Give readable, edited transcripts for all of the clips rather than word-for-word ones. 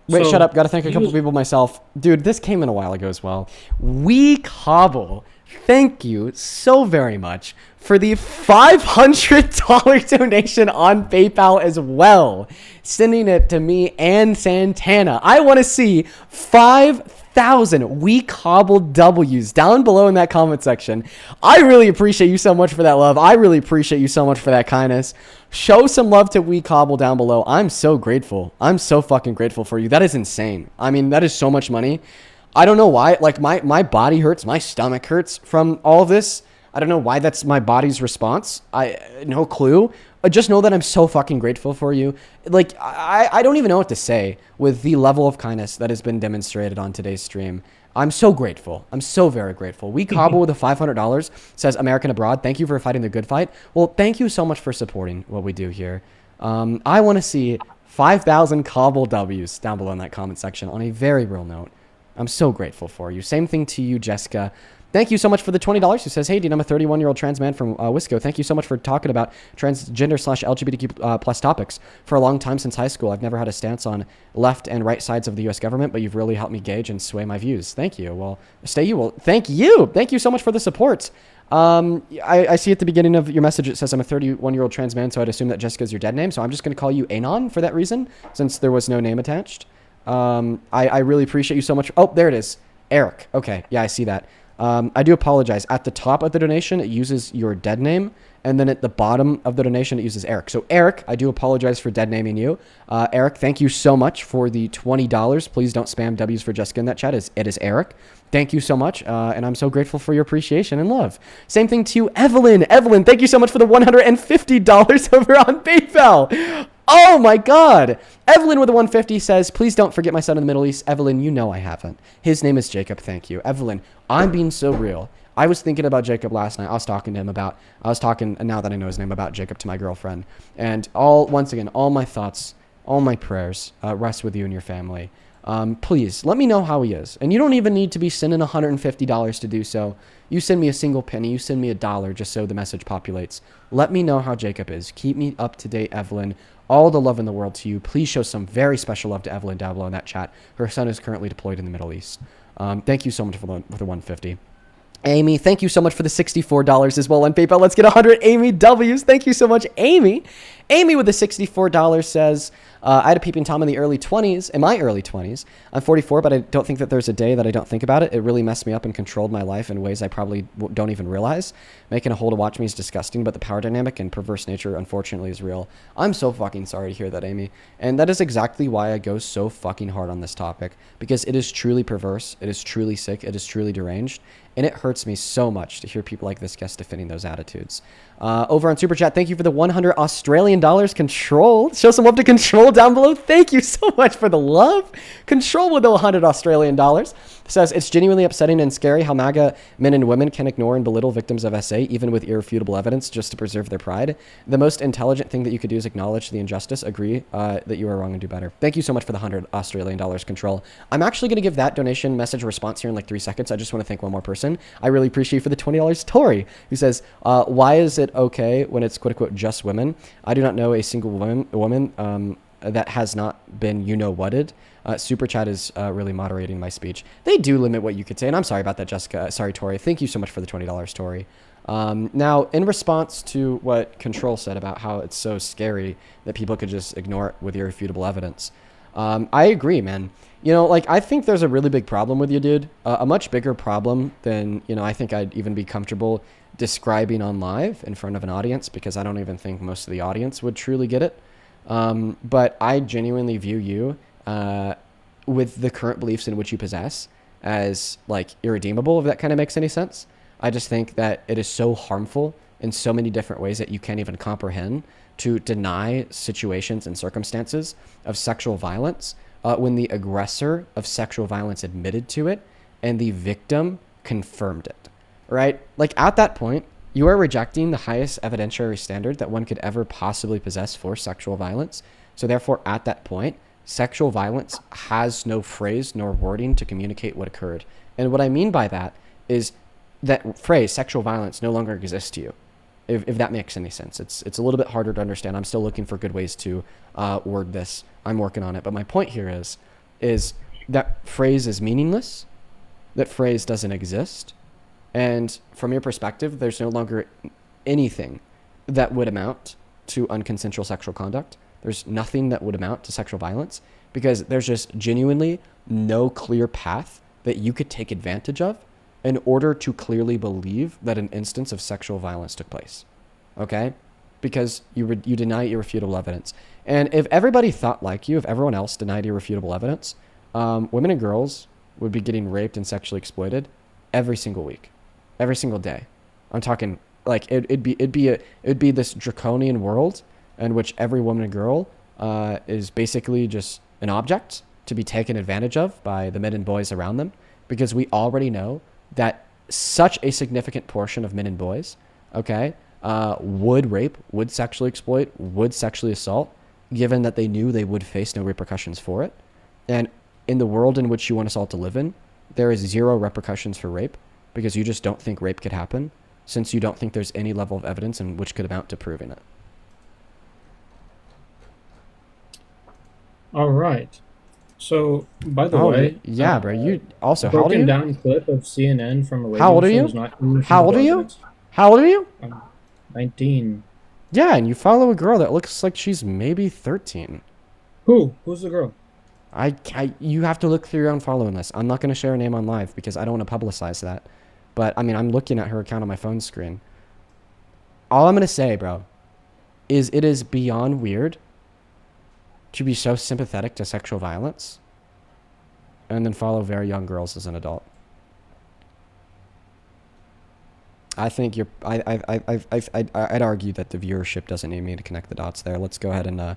Wait, So shut up. Got to thank a he couple was people myself. Dude, this came in a while ago as well. We Cobble, thank you so very much for the $500 donation on PayPal as well. Sending it to me and Santana. I want to see 5,000 We Cobble W's down below in that comment section. I really appreciate you so much for that love. I really appreciate you so much for that kindness. Show some love to We Cobble down below. I'm so grateful. I'm so fucking grateful for you. That is insane. I mean, that is so much money. I don't know why. Like, my body hurts. My stomach hurts from all of this. I don't know why that's my body's response. No clue. Just know that I'm so fucking grateful for you. Like, I don't even know what to say with the level of kindness that has been demonstrated on today's stream. I'm so grateful. I'm so very grateful. We Cobble with a $500 says American Abroad. Thank you for fighting the good fight. Well, thank you so much for supporting what we do here. I want to see 5,000 Cobble W's down below in that comment section on a very real note. I'm so grateful for you. Same thing to you, Jessica. Thank you so much for the $20 who says, hey, Dean, I'm a 31-year-old trans man from Wisco. Thank you so much for talking about transgender/LGBTQ plus topics. For a long time since high school, I've never had a stance on left and right sides of the U.S. government, but you've really helped me gauge and sway my views. Thank you. Well, stay you. Well, thank you. Thank you so much for the support. I see at the beginning of your message, it says I'm a 31-year-old trans man, so I'd assume that Jessica's your dead name. So I'm just going to call you Anon for that reason, since there was no name attached. I really appreciate you so much. Oh, there it is. Eric. Okay. Yeah, I see that. I do apologize. At the top of the donation, it uses your dead name. And then at the bottom of the donation, it uses Eric. So Eric, I do apologize for dead naming you. Eric, thank you so much for the $20. Please don't spam W's for Jessica in that chat. It is Eric. Thank you so much. And I'm so grateful for your appreciation and love. Same thing to Evelyn. Evelyn, thank you so much for the $150 over on PayPal. Oh my God. Evelyn with a 150 says, please don't forget my son in the Middle East. Evelyn, you know I haven't. His name is Jacob. Thank you. Evelyn, I'm being so real. I was thinking about Jacob last night. I was talking, now that I know his name, about Jacob to my girlfriend. And once again, all my thoughts, all my prayers rest with you and your family. Please let me know how he is. And you don't even need to be sending $150 to do so. You send me a single penny, you send me $1 just so the message populates. Let me know how Jacob is. Keep me up to date, Evelyn. All the love in the world to you. Please show some very special love to Evelyn down below in that chat. Her son is currently deployed in the Middle East. Thank you so much for the 150. Amy, thank you so much for the $64 as well on PayPal. Let's get 100 Amy W's. Thank you so much, Amy. Amy with the $64 says, I had a peeping Tom in my early 20s. I'm 44, but I don't think that there's a day that I don't think about it. It really messed me up and controlled my life in ways I probably don't even realize. Making a hole to watch me is disgusting, but the power dynamic and perverse nature, unfortunately, is real. I'm so fucking sorry to hear that, Amy. And that is exactly why I go so fucking hard on this topic, because it is truly perverse. It is truly sick. It is truly deranged. And it hurts me so much to hear people like this guest defending those attitudes. Over on Super Chat, thank you for the 100 Australian dollars. Control. Show some love to Control down below. Thank you so much for the love. Control with the 100 Australian dollars. Says, it's genuinely upsetting and scary how MAGA men and women can ignore and belittle victims of SA, even with irrefutable evidence, just to preserve their pride. The most intelligent thing that you could do is acknowledge the injustice, agree that you are wrong, and do better. Thank you so much for the 100 Australian dollars, Control. I'm actually going to give that donation message response here in like 3 seconds. I just want to thank one more person. I really appreciate you for the $20, Tori, who says, why is it okay when it's quote-unquote just women? I do not know a single woman that has not been you-know-whatted. Super Chat is really moderating my speech. They do limit what you could say, and I'm sorry about that, Jessica. Sorry, Tori. Thank you so much for the $20, Tori. Now, in response to what Control said about how it's so scary that people could just ignore it with irrefutable evidence, I agree, man. You know, like, I think there's a really big problem with you, dude. A much bigger problem than, you know, I think I'd even be comfortable describing on live in front of an audience, because I don't even think most of the audience would truly get it. But I genuinely view you with the current beliefs in which you possess as, like, irredeemable, if that kind of makes any sense. I just think that it is so harmful in so many different ways that you can't even comprehend to deny situations and circumstances of sexual violence when the aggressor of sexual violence admitted to it and the victim confirmed it, right? Like, at that point, you are rejecting the highest evidentiary standard that one could ever possibly possess for sexual violence. So therefore, at that point, sexual violence has no phrase nor wording to communicate what occurred. And what I mean by that is that phrase, sexual violence, no longer exists to you, if that makes any sense. It's a little bit harder to understand. I'm still looking for good ways to word this. I'm working on it. But my point here is is that phrase is meaningless. That phrase doesn't exist. And from your perspective, there's no longer anything that would amount to unconsensual sexual conduct. There's nothing that would amount to sexual violence because there's just genuinely no clear path that you could take advantage of in order to clearly believe that an instance of sexual violence took place. Okay? Because you deny irrefutable evidence. And if everybody thought like you, if everyone else denied irrefutable evidence, women and girls would be getting raped and sexually exploited every single week, every single day. I'm talking like it'd be this draconian world in which every woman and girl is basically just an object to be taken advantage of by the men and boys around them, because we already know that such a significant portion of men and boys, okay, would rape, would sexually exploit, would sexually assault, given that they knew they would face no repercussions for it. And in the world in which you want us all to live in, there is zero repercussions for rape because you just don't think rape could happen, since you don't think there's any level of evidence in which could amount to proving it. All right. So, by the way, yeah, bro. You also, how old are broken you? down clip of CNN from a radio How old are show you? is not How old are you? evidence. How old are you? 19. Yeah, and you follow a girl that looks like she's maybe 13. Who? Who's the girl? You have to look through your own following list. I'm not going to share her name on live because I don't want to publicize that. But, I mean, I'm looking at her account on my phone screen. All I'm going to say, bro, is it is beyond weird to be so sympathetic to sexual violence and then follow very young girls as an adult. I think I'd argue that the viewership doesn't need me to connect the dots there. Let's go ahead and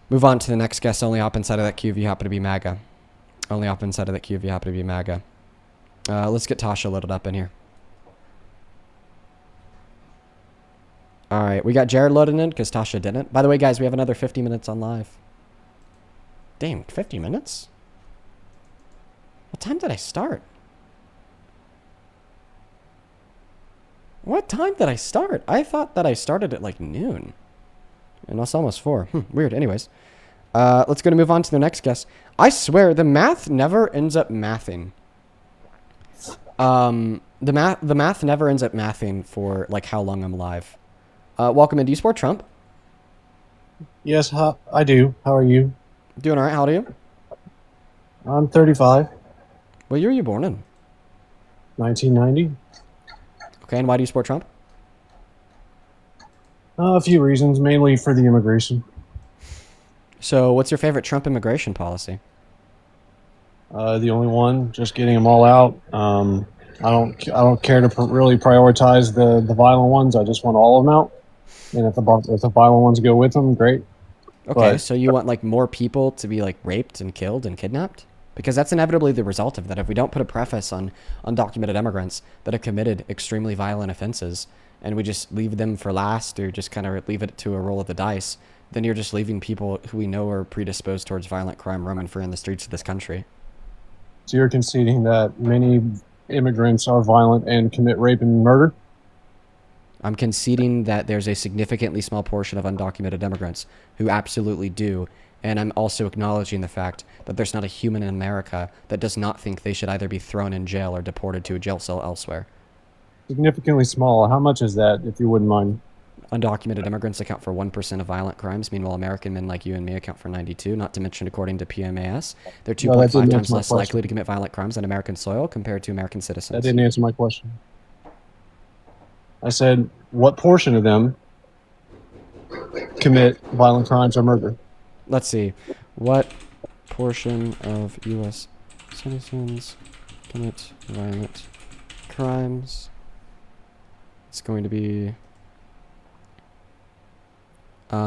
move on to the next guest. Only hop inside of that queue if you happen to be MAGA. Only hop inside of that queue if you happen to be MAGA. Let's get Tasha loaded up in here. All right, we got Jared loaded in because Tasha didn't. By the way, guys, we have another 50 minutes on live. Damn, 50 minutes? What time did I start? What time did I start? I thought that I started at like noon. And it's almost 4. Weird. Anyways, let's go to move on to the next guest. I swear, the math never ends up mathing. The math never ends up mathing for like how long I'm live. Welcome in. Do you support Trump? Yes, I do. How are you? Doing all right. How old are you? I'm 35. What year were you born in? 1990. Okay, and why do you support Trump? A few reasons, mainly for the immigration. So, what's your favorite Trump immigration policy? The only one, just getting them all out. I don't care to really prioritize the violent ones. I just want all of them out. And if the violent ones go with them, great. Okay, so you want like more people to be like raped and killed and kidnapped? Because that's inevitably the result of that. If we don't put a preface on undocumented immigrants that have committed extremely violent offenses, and we just leave them for last, or just kind of leave it to a roll of the dice, then you're just leaving people who we know are predisposed towards violent crime roaming free in the streets of this country. So you're conceding that many immigrants are violent and commit rape and murder? I'm conceding that there's a significantly small portion of undocumented immigrants who absolutely do. And I'm also acknowledging the fact that there's not a human in America that does not think they should either be thrown in jail or deported to a jail cell elsewhere. Significantly small. How much is that, if you wouldn't mind? Undocumented immigrants account for 1% of violent crimes. Meanwhile, American men like you and me account for 92%. Not to mention, according to PMAS, they're 2.5 times less likely to commit violent crimes on American soil compared to American citizens. That didn't answer my question. I said, what portion of them commit violent crimes or murder? Let's see. What portion of U.S. citizens commit violent crimes? It's going to be like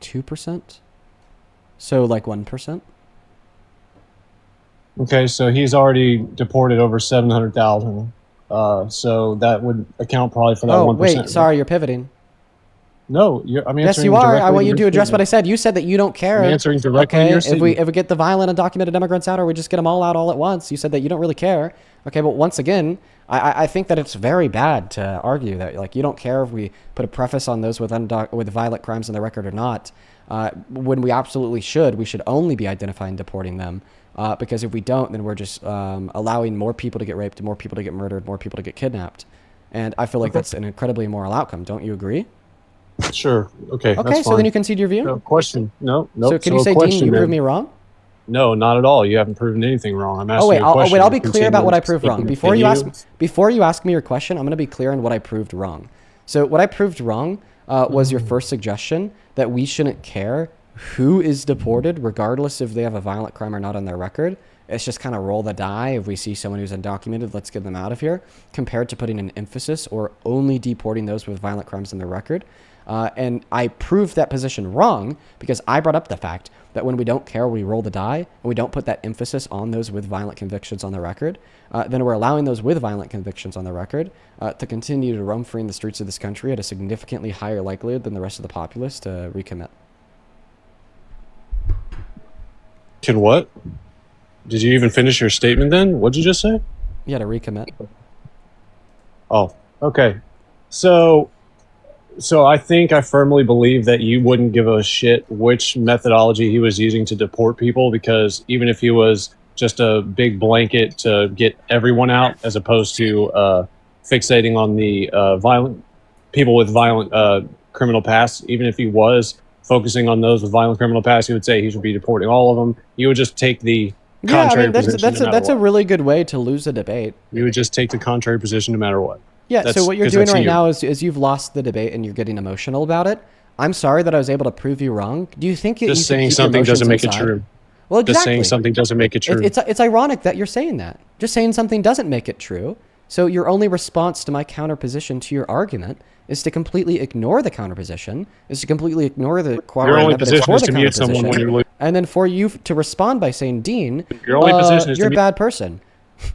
2%. So like 1%. Okay, so he's already deported over 700,000. So that would account probably for that 1%. Oh, wait, sorry, you're pivoting. No, I'm answering. Yes, you are. I want you to address what I said. You said that you don't care. I'm answering directly okay, your if we get the violent undocumented immigrants out, or we just get them all out all at once. You said that you don't really care. Okay, but once again, I think that it's very bad to argue that like you don't care if we put a preface on those with violent crimes on the record or not. when we absolutely should. We should only be identifying and deporting them. Because if we don't, then we're just allowing more people to get raped, more people to get murdered, more people to get kidnapped. And I feel like that's an incredibly immoral outcome. Don't you agree? Sure. Okay. Okay, That's so fine. then you concede your view? No question. No. Nope. So can you say, Dean, you proved me wrong? No, not at all. You haven't proven anything wrong. I'm asking Oh wait, you a question. I'll be clear about what I proved wrong. Before you Continue. ask me your question, I'm going to be clear on what I proved wrong. So what I proved wrong was your first suggestion that we shouldn't care who is deported, regardless if they have a violent crime or not on their record. It's just kind of roll the die. If we see someone who's undocumented, let's get them out of here, compared to putting an emphasis or only deporting those with violent crimes on their record. And I proved that position wrong because I brought up the fact that when we don't care, we roll the die, and we don't put that emphasis on those with violent convictions on the record, then we're allowing those with violent convictions on the record to continue to roam free in the streets of this country at a significantly higher likelihood than the rest of the populace to recommit. Can what? Did you even finish your statement then? What'd you just say? Yeah, to recommit. Oh, okay. So I think I firmly believe that you wouldn't give a shit which methodology he was using to deport people, because even if he was just a big blanket to get everyone out, as opposed to fixating on the violent people with violent criminal past, even if he was focusing on those with violent criminal past, he would say he should be deporting all of them. You would just take the contrary position. That's a really good way to lose a debate. You would just take the contrary position no matter what. Yeah, so what you're doing right now is you've lost the debate and you're getting emotional about it. I'm sorry that I was able to prove you wrong. Do you think just saying something doesn't make it true? Well, exactly. Just saying something doesn't make it true. It's ironic that you're saying that. Just saying something doesn't make it true. So your only response to my counterposition to your argument is to completely ignore the counterposition, is to completely ignore the corroborating evidence for the counterposition, and then for you to respond by saying, Dean, you're a bad person.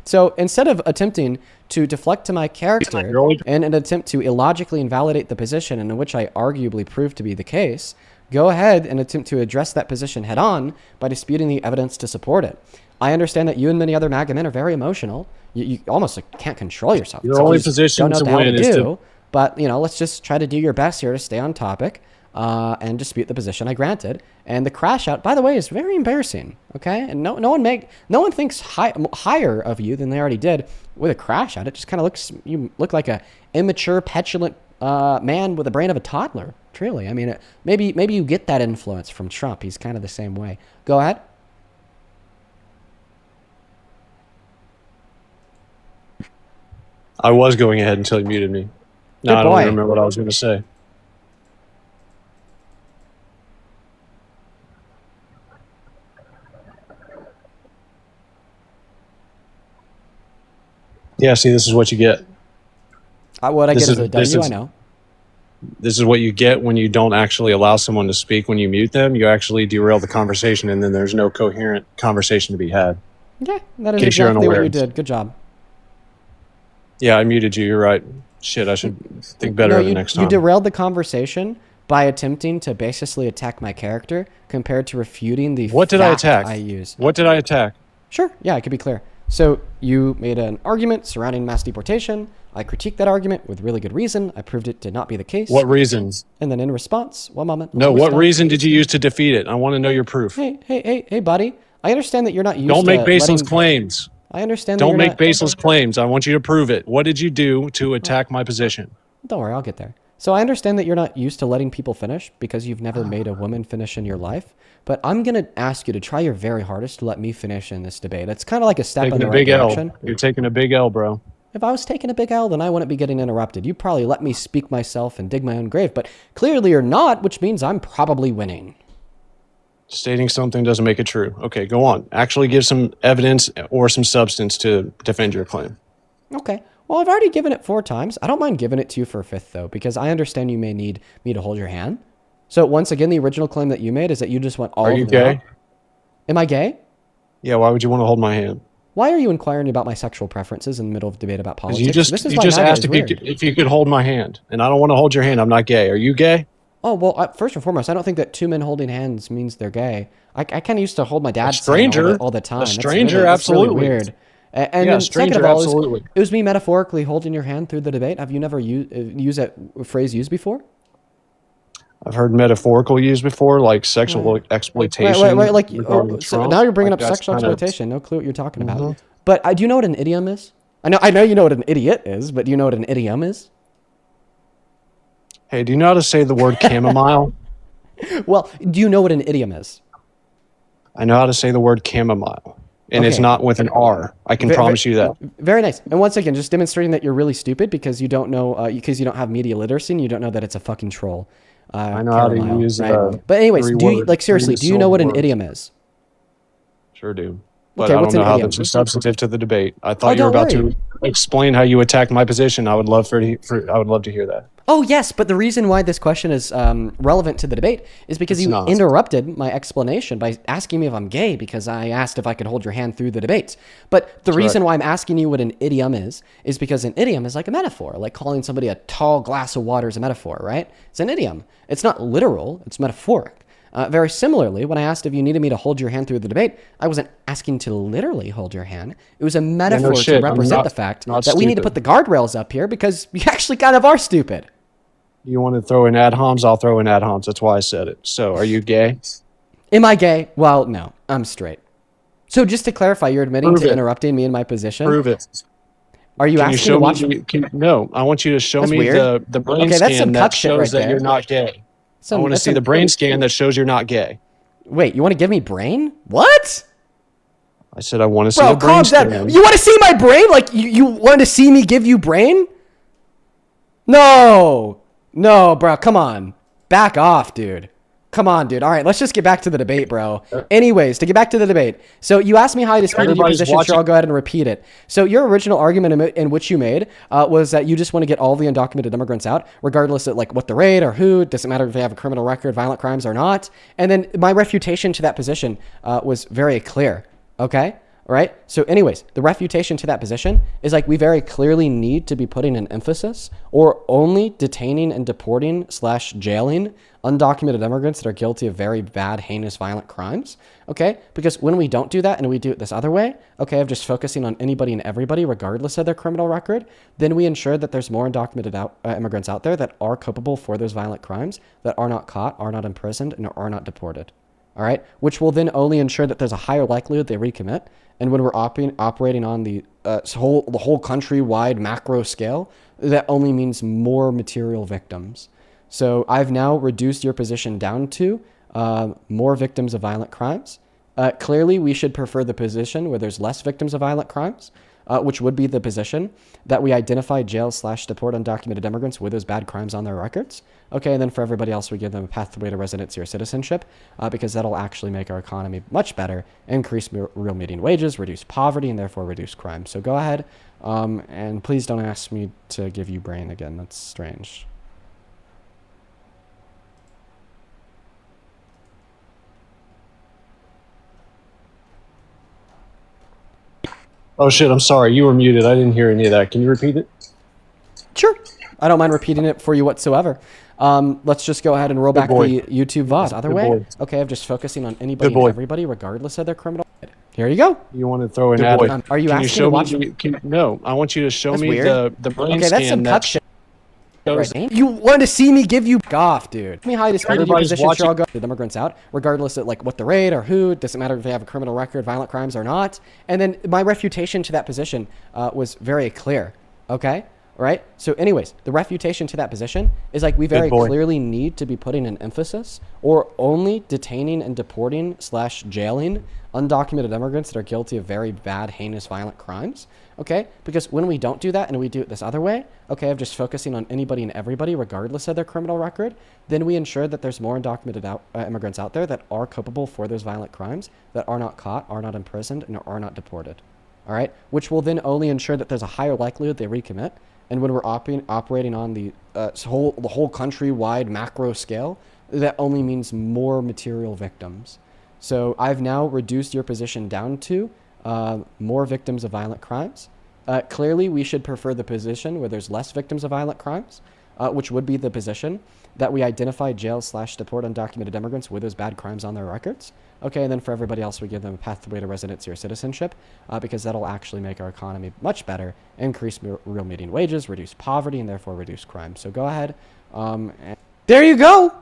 So instead of attempting to deflect to my character in an attempt to illogically invalidate the position in which I arguably proved to be the case, go ahead and attempt to address that position head on by disputing the evidence to support it. I understand that you and many other MAGA men are very emotional. You almost can't control yourself. Your only position to win is to... But, let's just try to do your best here to stay on topic and dispute the position I granted. And the crash out, by the way, is very embarrassing, okay? And no one thinks higher of you than they already did with a crash out. It just kind of you look like a immature, petulant man with the brain of a toddler, truly. I mean, maybe you get that influence from Trump. He's kind of the same way. Go ahead. I was going ahead until you muted me. No, I don't remember what I was going to say. Yeah, see, this is what you get. What I get is a W, I know. This is what you get when you don't actually allow someone to speak. When you mute them, you actually derail the conversation, and then there's no coherent conversation to be had. Yeah, that is exactly what you did. Good job. Yeah, I muted you. You're right. Shit, I should think better of it next time. You derailed the conversation by attempting to basically attack my character compared to refuting the What did I attack? I used. What did I attack? Sure. Yeah, I could be clear. So you made an argument surrounding mass deportation. I critiqued that argument with really good reason. I proved it to not be the case. What reasons? And then in response, one moment. No, what reason did you use to defeat it? I want to know your proof. Hey, buddy. I understand that you're not used to... Don't make baseless claims. I understand. Don't make baseless claims. I want you to prove it. What did you do to attack my position? Don't worry, I'll get there. So I understand that you're not used to letting people finish because you've never made a woman finish in your life. But I'm going to ask you to try your very hardest to let me finish in this debate. It's kind of like a step in the right direction. You're taking a big L, bro. If I was taking a big L, then I wouldn't be getting interrupted. You'd probably let me speak myself and dig my own grave. But clearly you're not, which means I'm probably winning. Stating something doesn't make it true. Okay, go on. Actually give some evidence or some substance to defend your claim. Okay. Well, I've already given it 4 times. I don't mind giving it to you for a 5th, though, because I understand you may need me to hold your hand. So once again, the original claim that you made is that you just want all of them. Are you gay? Am I gay? Yeah, why would you want to hold my hand? Why are you inquiring about my sexual preferences in the middle of debate about politics? You just asked if you could hold my hand, and I don't want to hold your hand. I'm not gay. Are you gay? Oh, well, first and foremost, I don't think that 2 men holding hands means they're gay. I kind of used to hold my dad's hand all the time. A stranger, absolutely. That's really weird. And yeah, then stranger, second of all, absolutely. It was me metaphorically holding your hand through the debate. Have you never used that phrase used before? I've heard metaphorical used before, like sexual exploitation. Wait, like, regarding so Trump. now you're bringing Like, up that's sexual kind of- exploitation. No clue what you're talking about. But do you know what an idiom is? I know you know what an idiot is, but do you know what an idiom is? Hey, do you know how to say the word chamomile? Well, do you know what an idiom is? I know how to say the word chamomile, and it's Okay. not with an R. I can promise you that. Very nice. And once again, just demonstrating that you're really stupid because you don't know, because you don't have media literacy and you don't know that it's a fucking troll. I know how to chamomile, use right? But anyways, seriously, do you know what an idiom? idiom is? Sure do. But Okay, I what's don't an know how idiom? that's substantive to the debate. I Oh, thought you were don't about worry. to explain how you attacked my position. I would love I would love to hear that. Oh, yes, but the reason why this question is relevant to the debate is because It's you not. interrupted my explanation by asking me if I'm gay because I asked if I could hold your hand through the debate. But the reason why I'm asking you what an idiom is because an idiom is like a metaphor, like calling somebody a tall glass of water is a metaphor, right? It's an idiom. It's not literal, it's metaphoric. Very similarly, when I asked if you needed me to hold your hand through the debate, I wasn't asking to literally hold your hand. It was a metaphor to shit. I'm represent not- the fact not that we need to put stupid. the guardrails up here because you actually kind of are stupid. You want to throw in ad homs? I'll throw in ad homs. That's why I said it. So, are you gay? Am I gay? Well, no, I'm straight. So just to clarify, you're admitting Prove to it. interrupting me in my position? Prove it. Are you Can you asking show to watch? me? No, I want you to show That's me weird. the brain Okay, that's some scan cuck that shit shows right that there. you're not gay. I want to That's see the brain scan that shows you're not gay. Wait, you want to give me brain? What? I said I want to see Bro, the brain calm scan. down. You want to see my brain? Like, you wanted to see me give you brain? No. No, bro, come on. Back off, dude. Come on, dude. All right, let's just get back to the debate, bro. Anyways, to get back to the debate. So you asked me how I disputed your Everybody's position. watching. Sure, I'll go ahead and repeat it. So your original argument in which you made was that you just want to get all the undocumented immigrants out, regardless of like what the rate or who. Doesn't matter if they have a criminal record, violent crimes or not. And then my refutation to that position was very clear. Okay. All right. So anyways, the refutation to that position is like we very clearly need to be putting an emphasis or only detaining and deporting / jailing undocumented immigrants that are guilty of very bad, heinous, violent crimes. Okay. Because when we don't do that and we do it this other way, okay, of just focusing on anybody and everybody, regardless of their criminal record, then we ensure that there's more undocumented immigrants out there that are culpable for those violent crimes, that are not caught, are not imprisoned, and are not deported. All right, which will then only ensure that there's a higher likelihood they recommit. And when we're operating on the whole countrywide macro scale, that only means more material victims. So I've now reduced your position down to more victims of violent crimes. Clearly, we should prefer the position where there's less victims of violent crimes, which would be the position that we identify, jail / deport undocumented immigrants with those bad crimes on their records. Okay, and then for everybody else, we give them a pathway to residency or citizenship because that'll actually make our economy much better, increase real median wages, reduce poverty, and therefore reduce crime. So go ahead, and please don't ask me to give you brain again. That's strange. Oh shit! I'm sorry. You were muted. I didn't hear any of that. Can you repeat it? Sure. I don't mind repeating it for you whatsoever. Let's just go ahead and roll back boy. the YouTube VOD. Other Good way? boy. Okay, of just focusing on anybody Good boy. and everybody, regardless of their criminal. Here you go. You want to throw in Good ad? boy. Are you Can asking you show to watch? me? No, I want you to show That's me weird. the brain Okay, that's scan some that cuck shit. shows. Right. You wanted to see me give you off, dude. Me how I disputed your Everybody's position. Sure, I'll watching. go the immigrants out, regardless of like what the rate or who. Doesn't matter if they have a criminal record, violent crimes or not. And then my refutation to that position was very clear. Okay. All right. So anyways, the refutation to that position is like we very boy. clearly need to be putting an emphasis or only detaining and deporting / jailing undocumented immigrants that are guilty of very bad, heinous, violent crimes. Okay. Because when we don't do that and we do it this other way, okay, of just focusing on anybody and everybody, regardless of their criminal record, then we ensure that there's more undocumented immigrants out there that are culpable for those violent crimes, that are not caught, are not imprisoned, and are not deported. All right. Which will then only ensure that there's a higher likelihood they recommit. And when we're operating on the whole countrywide macro scale, that only means more material victims. So I've now reduced your position down to more victims of violent crimes. Clearly, we should prefer the position where there's less victims of violent crimes, which would be the position that we identify, jail / deport undocumented immigrants with those bad crimes on their records. Okay, and then for everybody else, we give them a pathway to residency or citizenship because that'll actually make our economy much better, increase real median wages, reduce poverty, and therefore reduce crime. So go ahead. And there you go.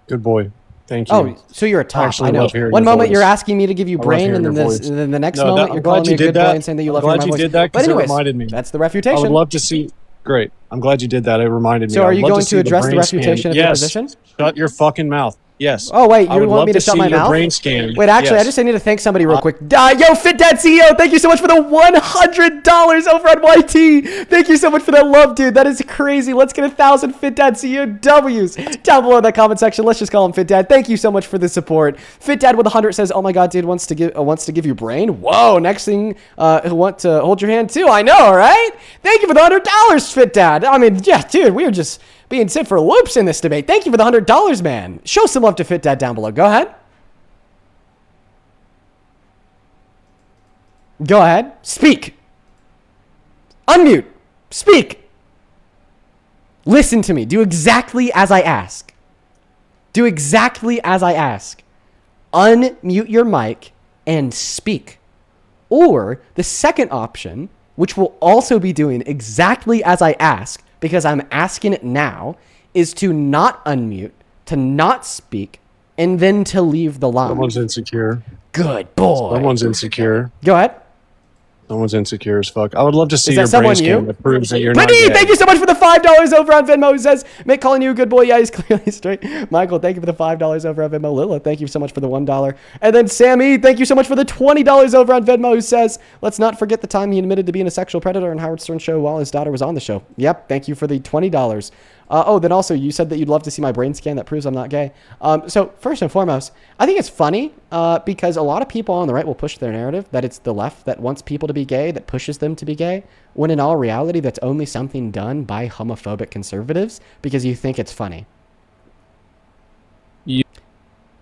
Good boy. Thank you. Oh, so you're a top. actually I know. love hearing One your moment voice. you're asking me to give you I love brain, and hearing then your this, voice. and then the next No, moment I'm you're glad calling me you a did good boy that. and saying that you I'm love glad hearing my you voice. did that But because it anyways, reminded me. that's the I refutation. would love to see. Great. I'm glad you did that. It reminded me. So I are would you love going see to address the brain scan. refutation of your Yes. position? Shut your fucking mouth. Yes. Oh wait, I you would want love me to shut see my your mouth? brain scan. Wait, actually, Yes. I just need to thank somebody real quick. Yo, Fit Dad CEO, thank you so much for the $100 over on YT. Thank you so much for that love, dude. That is crazy. Let's get 1,000 Fit Dad CEO W's down below in that comment section. Let's just call him Fit Dad. Thank you so much for the support. Fit Dad with 100 says, "Oh my God, dude wants to give you brain." Whoa, next thing, he'll want to hold your hand too. I know, right? Thank you for the $100, Fit Dad. I mean, yeah, dude, we are just being sent for loops in this debate. Thank you for the $100, man. Show some love to Fit Dad down below. Go ahead. Go ahead. Speak. Unmute. Speak. Listen to me. Do exactly as I ask. Do exactly as I ask. Unmute your mic and speak. Or the second option, which will also be doing exactly as I ask, because I'm asking it now, is to not unmute, to not speak, and then to leave the line. Someone's insecure. Good boy. Someone's insecure. Go ahead. Someone's insecure as fuck. I would love to see that your someone brain you? scan that proves that you're not Brittany, gay. thank you so much for the $5 over on Venmo. Who says, Mick calling you a good boy. Yeah, he's clearly straight. Michael, thank you for the $5 over on Venmo. Lila, thank you so much for the $1. And then Sammy, thank you so much for the $20 over on Venmo. Who says, let's not forget the time he admitted to being a sexual predator on Howard Stern's show while his daughter was on the show. Yep, thank you for the $20. Then also you said that you'd love to see my brain scan that proves I'm not gay. So first and foremost, I think it's funny because a lot of people on the right will push their narrative that it's the left that wants people to be gay, that pushes them to be gay, when in all reality, that's only something done by homophobic conservatives because you think it's funny.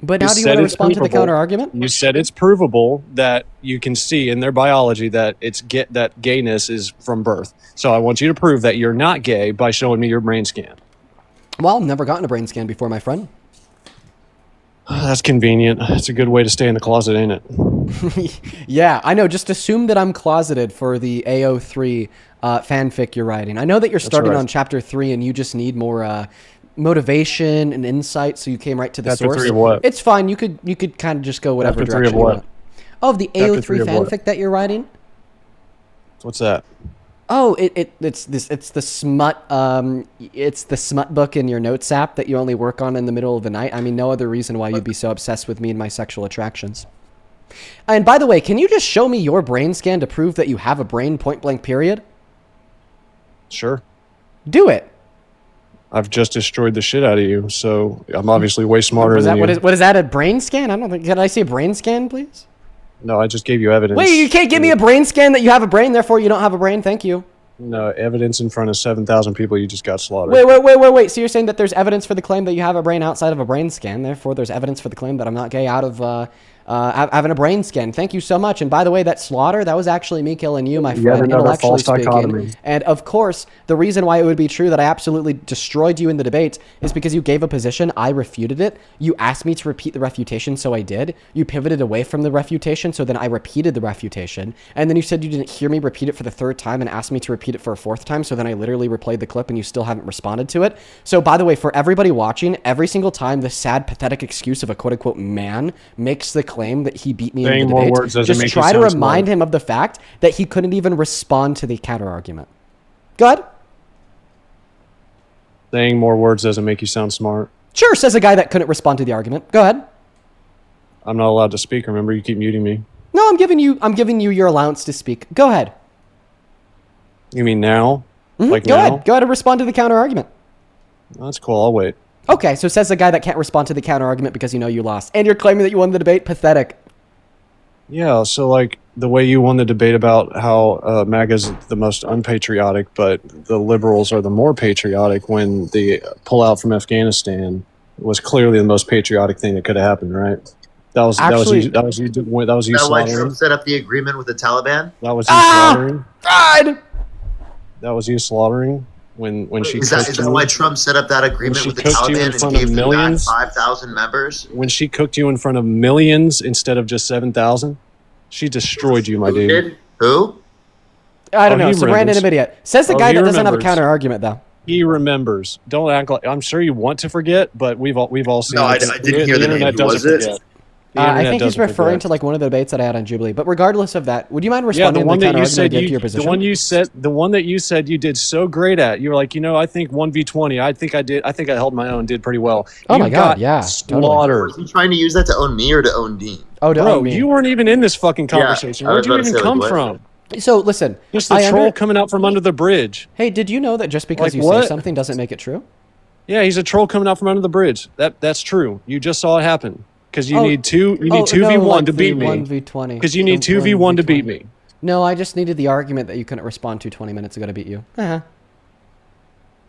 But now do you want to respond to the counter argument? You said it's provable that you can see in their biology that that gayness is from birth. So I want you to prove that you're not gay by showing me your brain scan. Well, I've never gotten a brain scan before, my friend. That's convenient. It's a good way to stay in the closet, ain't it? Yeah, I know. Just assume that I'm closeted for the AO3 fanfic you're writing. I know that you're starting on chapter 3 and you just need more motivation and insight, so you came right to the Chapter source. 3 of what? It's fine. You could kind of just go whatever Chapter 3 direction of you what? want. Oh, of the Chapter 3 AO3 of what? fanfic that you're writing? What's that? Oh, it's the smut book in your notes app that you only work on in the middle of the night. I mean, no other reason why you'd be so obsessed with me and my sexual attractions. And by the way, can you just show me your brain scan to prove that you have a brain, point blank period? Sure. Do it. I've just destroyed the shit out of you, so I'm obviously way smarter than you. What is that, a brain scan? I don't think. Can I see a brain scan, please? No, I just gave you evidence. Wait, you can't give me a brain scan that you have a brain, therefore you don't have a brain. Thank you. No, evidence in front of 7,000 people you just got slaughtered. Wait. So you're saying that there's evidence for the claim that you have a brain outside of a brain scan, therefore there's evidence for the claim that I'm not gay out of having a brain scan. Thank you so much. And by the way, that slaughter, that was actually me killing you, my friend, intellectually speaking. And of course, the reason why it would be true that I absolutely destroyed you in the debate is because you gave a position, I refuted it. You asked me to repeat the refutation, so I did. You pivoted away from the refutation, so then I repeated the refutation. And then you said you didn't hear me repeat it for the third time and asked me to repeat it for a fourth time, so then I literally replayed the clip and you still haven't responded to it. So by the way, for everybody watching, every single time the sad, pathetic excuse of a quote-unquote man makes the claim that he beat me in the debate, just try to remind him of the fact that he couldn't even respond to the counter argument. Go ahead. Saying more words doesn't make you sound smart. Sure, says a guy that couldn't respond to the argument. Go ahead. I'm not allowed to speak. Remember, you keep muting me. No, I'm giving you your allowance to speak. Go ahead. You mean now? Like Go now? ahead. Go ahead and respond to the counter argument. That's cool. I'll wait. Okay, so says the guy that can't respond to the counter argument because you know you lost. And you're claiming that you won the debate? Pathetic. Yeah, so like the way you won the debate about how MAGA's the most unpatriotic, but the liberals are the more patriotic when the pullout from Afghanistan was clearly the most patriotic thing that could have happened, right? That was you why slaughtering. Trump set up the agreement with the Taliban? That was you slaughtering. God! That was you slaughtering when she Is that why Trump set up that agreement with the Taliban and gave them back 5,000 members? When she cooked you in front of millions instead of just 7,000, she destroyed you, my dude. Who? I don't know. So Brandon Immediate says the guy that doesn't have a counter argument though. He remembers. Don't act like I'm sure you want to forget, but we've all seen. No, I didn't hear the name. Who was it? I think he's referring to like one of the debates that I had on Jubilee. But regardless of that, would you mind responding to the counter argument I gave to your position? The one that you said you did so great at. You were like, I think 1v20. I think I held my own, did pretty well. Oh my God, yeah, slaughtered. Was he trying to use that to own me or to own Dean? Oh, bro, you weren't even in this fucking conversation. Where'd you even come from? So listen, just the troll coming out from under the bridge. Hey, did you know that just because you say something doesn't make it true? Yeah, he's a troll coming out from under the bridge. That's true. You just saw it happen. Because you need 2v1 to beat me. 1v20. Because you need 2v1 to beat me. No, I just needed the argument that you couldn't respond to 20 minutes ago to beat you.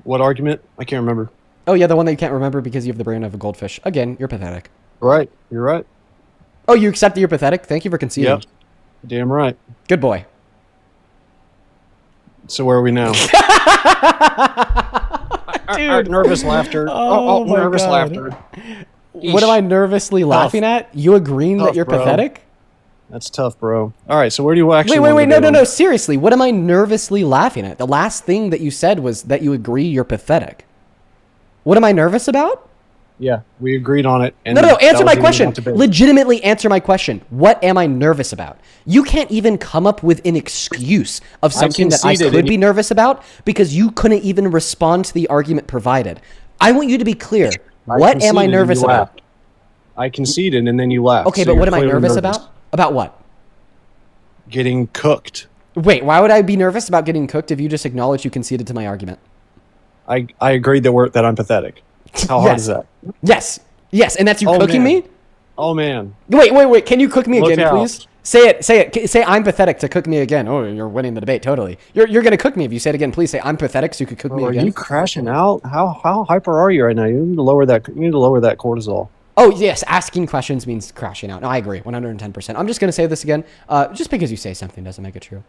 What argument? I can't remember. Oh yeah, the one that you can't remember because you have the brain of a goldfish. Again, you're pathetic. Right, you're right. Oh, you accept that you're pathetic? Thank you for conceding. Yep, damn right. Good boy. So where are we now? Dude. Nervous laughter. Oh nervous God. laughter. What am I nervously laughing at? You agreeing that you're pathetic? That's tough, bro. All right, so where do you actually Wait, no, seriously. What am I nervously laughing at? The last thing that you said was that you agree you're pathetic. What am I nervous about? Yeah, we agreed on it. And no, answer my question. Legitimately answer my question. What am I nervous about? You can't even come up with an excuse of something that I could be nervous about because you couldn't even respond to the argument provided. I want you to be clear. What am I nervous about? I conceded and then you laughed. Okay, but what am I nervous about? About what? Getting cooked. Wait, why would I be nervous about getting cooked if you just acknowledged you conceded to my argument? I agreed that I'm pathetic. How hard is that? Yes, and that's you cooking me? Oh man. Wait, can you cook me again, please? Say it. Say I'm pathetic to cook me again. Oh, you're winning the debate, totally. You're gonna cook me if you say it again. Please say I'm pathetic so you could cook me again. Are you crashing out? How hyper are you right now? You need to lower that. You need to lower that cortisol. Oh yes, asking questions means crashing out. No, I agree, 110%. I'm just gonna say this again. Just because you say something doesn't make it true.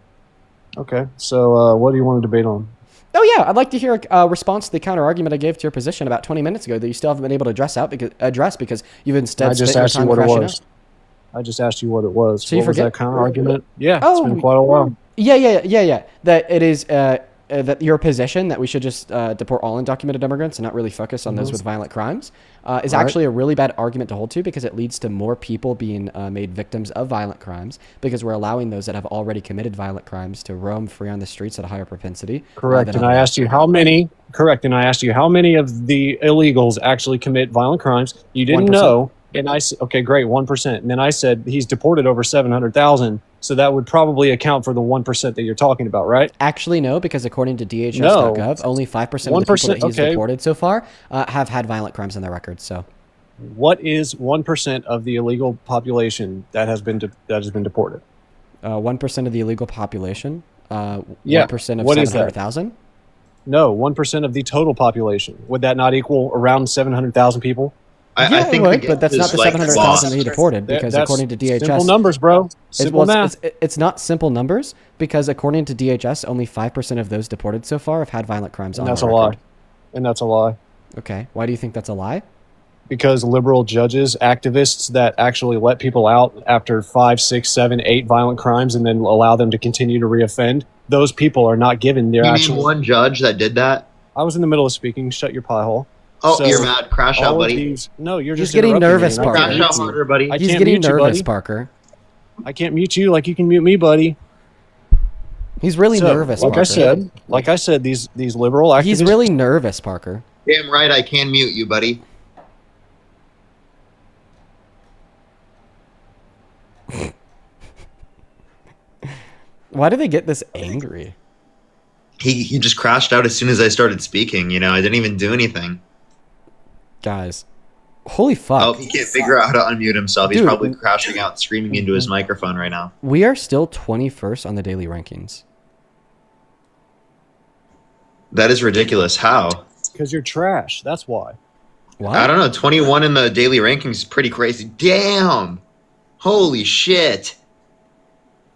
Okay, so what do you want to debate on? Oh yeah, I'd like to hear a response to the counter argument I gave to your position about 20 minutes ago that you still haven't been able to address because you've instead spent your time crashing out. I just asked you what it was. So you forget? Was that counter argument? Yeah, it's been quite a while. Yeah. That it is that your position that we should just deport all undocumented immigrants and not really focus on those with violent crimes is actually a really bad argument to hold to because it leads to more people being made victims of violent crimes because we're allowing those that have already committed violent crimes to roam free on the streets at a higher propensity. Correct. And I asked you how many. Correct. And I asked you how many of the illegals actually commit violent crimes. You didn't 1%. know. And I said, okay, great, 1%. And then I said he's deported over 700,000. So that would probably account for the 1% that you're talking about, right? Actually, no, because according to DHS.gov, only 5% of the people that he's deported so far have had violent crimes on their records. So, what is 1% of the illegal population that has been deported? 1% of the illegal population. 1% of what 700,000. No, 1% of the total population. Would that not equal around 700,000 people? I think it would, but that's not the 700,000 he deported because according to DHS... Simple numbers, bro. Simple math. It's not simple numbers because according to DHS, only 5% of those deported so far have had violent crimes on their record. And that's a lie. Okay. Why do you think that's a lie? Because liberal judges, activists that actually let people out after 5, 6, 7, 8 violent crimes and then allow them to continue to reoffend, those people are not given their actual... You mean one judge that did that? I was in the middle of speaking. Shut your pie hole. Oh, you're mad. Crash out, buddy. No, you're just getting nervous, Parker. Crash out harder, buddy. He's getting nervous, Parker. I can't mute you like you can mute me, buddy. He's really nervous, Parker. Like I said, these liberal activists... He's really nervous, Parker. Damn right I can mute you, buddy. Why do they get this angry? He just crashed out as soon as I started speaking. I didn't even do anything. Guys, holy fuck. Oh, he can't figure out how to unmute himself. He's probably crashing out, screaming into his microphone right now. We are still 21st on the daily rankings. That is ridiculous. How? Because you're trash. That's why. What? I don't know. 21 in the daily rankings is pretty crazy. Damn. Holy shit.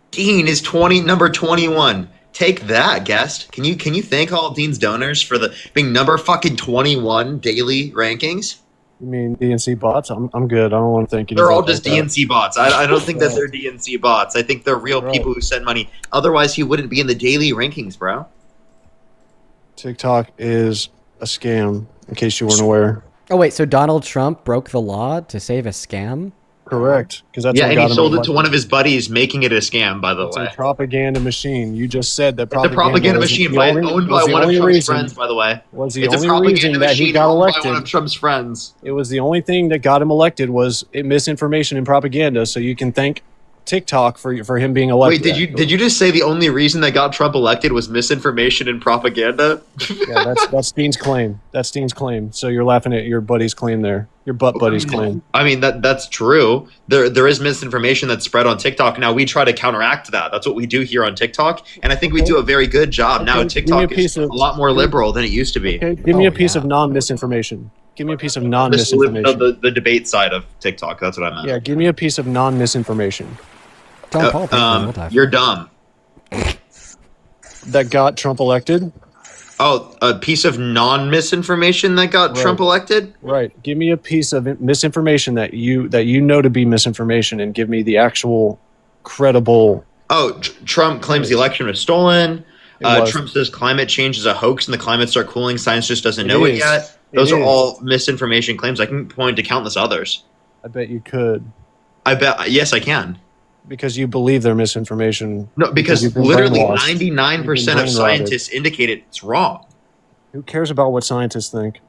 Dean is number 21. Take that, guest. Can you thank all of Dean's donors for being number fucking 21 daily rankings? You mean DNC bots? I'm good. I don't want to thank you. They're all just DNC bots. I don't think that they're DNC bots. I think they're real people who send money. Otherwise, he wouldn't be in the daily rankings, bro. TikTok is a scam, in case you weren't aware. Oh wait, so Donald Trump broke the law to save a scam? Correct, because that's Yeah, what and got he him sold it to elected. one of his buddies, making it a scam. By the It's way, a propaganda machine. You just said that it's a propaganda machine owned by one of Trump's friends. By the way, Was the it's a only propaganda reason that he machine got owned by elected. one of Trump's friends. It was the only thing that got him elected was misinformation and propaganda. So you can thank TikTok for him being elected. Wait, did you just say the only reason that got Trump elected was misinformation and propaganda? Yeah, that's Steen's claim. That's Steen's claim. So you're laughing at your buddy's claim there. Your butt buddy's claim. I mean that's true. There is misinformation that's spread on TikTok. Now we try to counteract that. That's what we do here on TikTok, and I think we do a very good job. Now TikTok is a lot more liberal than it used to be. Okay, give me a piece of non-misinformation. Give me a piece of non-misinformation. The debate side of TikTok. That's what I meant. Yeah, give me a piece of non-misinformation Don't politics, man, we'll dive. You're dumb. that got Trump elected. Oh, a piece of non-misinformation that got Trump elected? Right. Give me a piece of misinformation that you know to be misinformation, and give me the actual credible. Oh, Trump claims the election was stolen. was. Trump says climate change is a hoax and the climates are cooling. Science just doesn't know it is. yet. Those are all misinformation claims. I can point to countless others. I bet you could, I bet. Yes, I can. because you believe they're misinformation. No, because you've been literally brainwashed. 99% of You've been scientists indicate it's wrong. Who cares about what scientists think?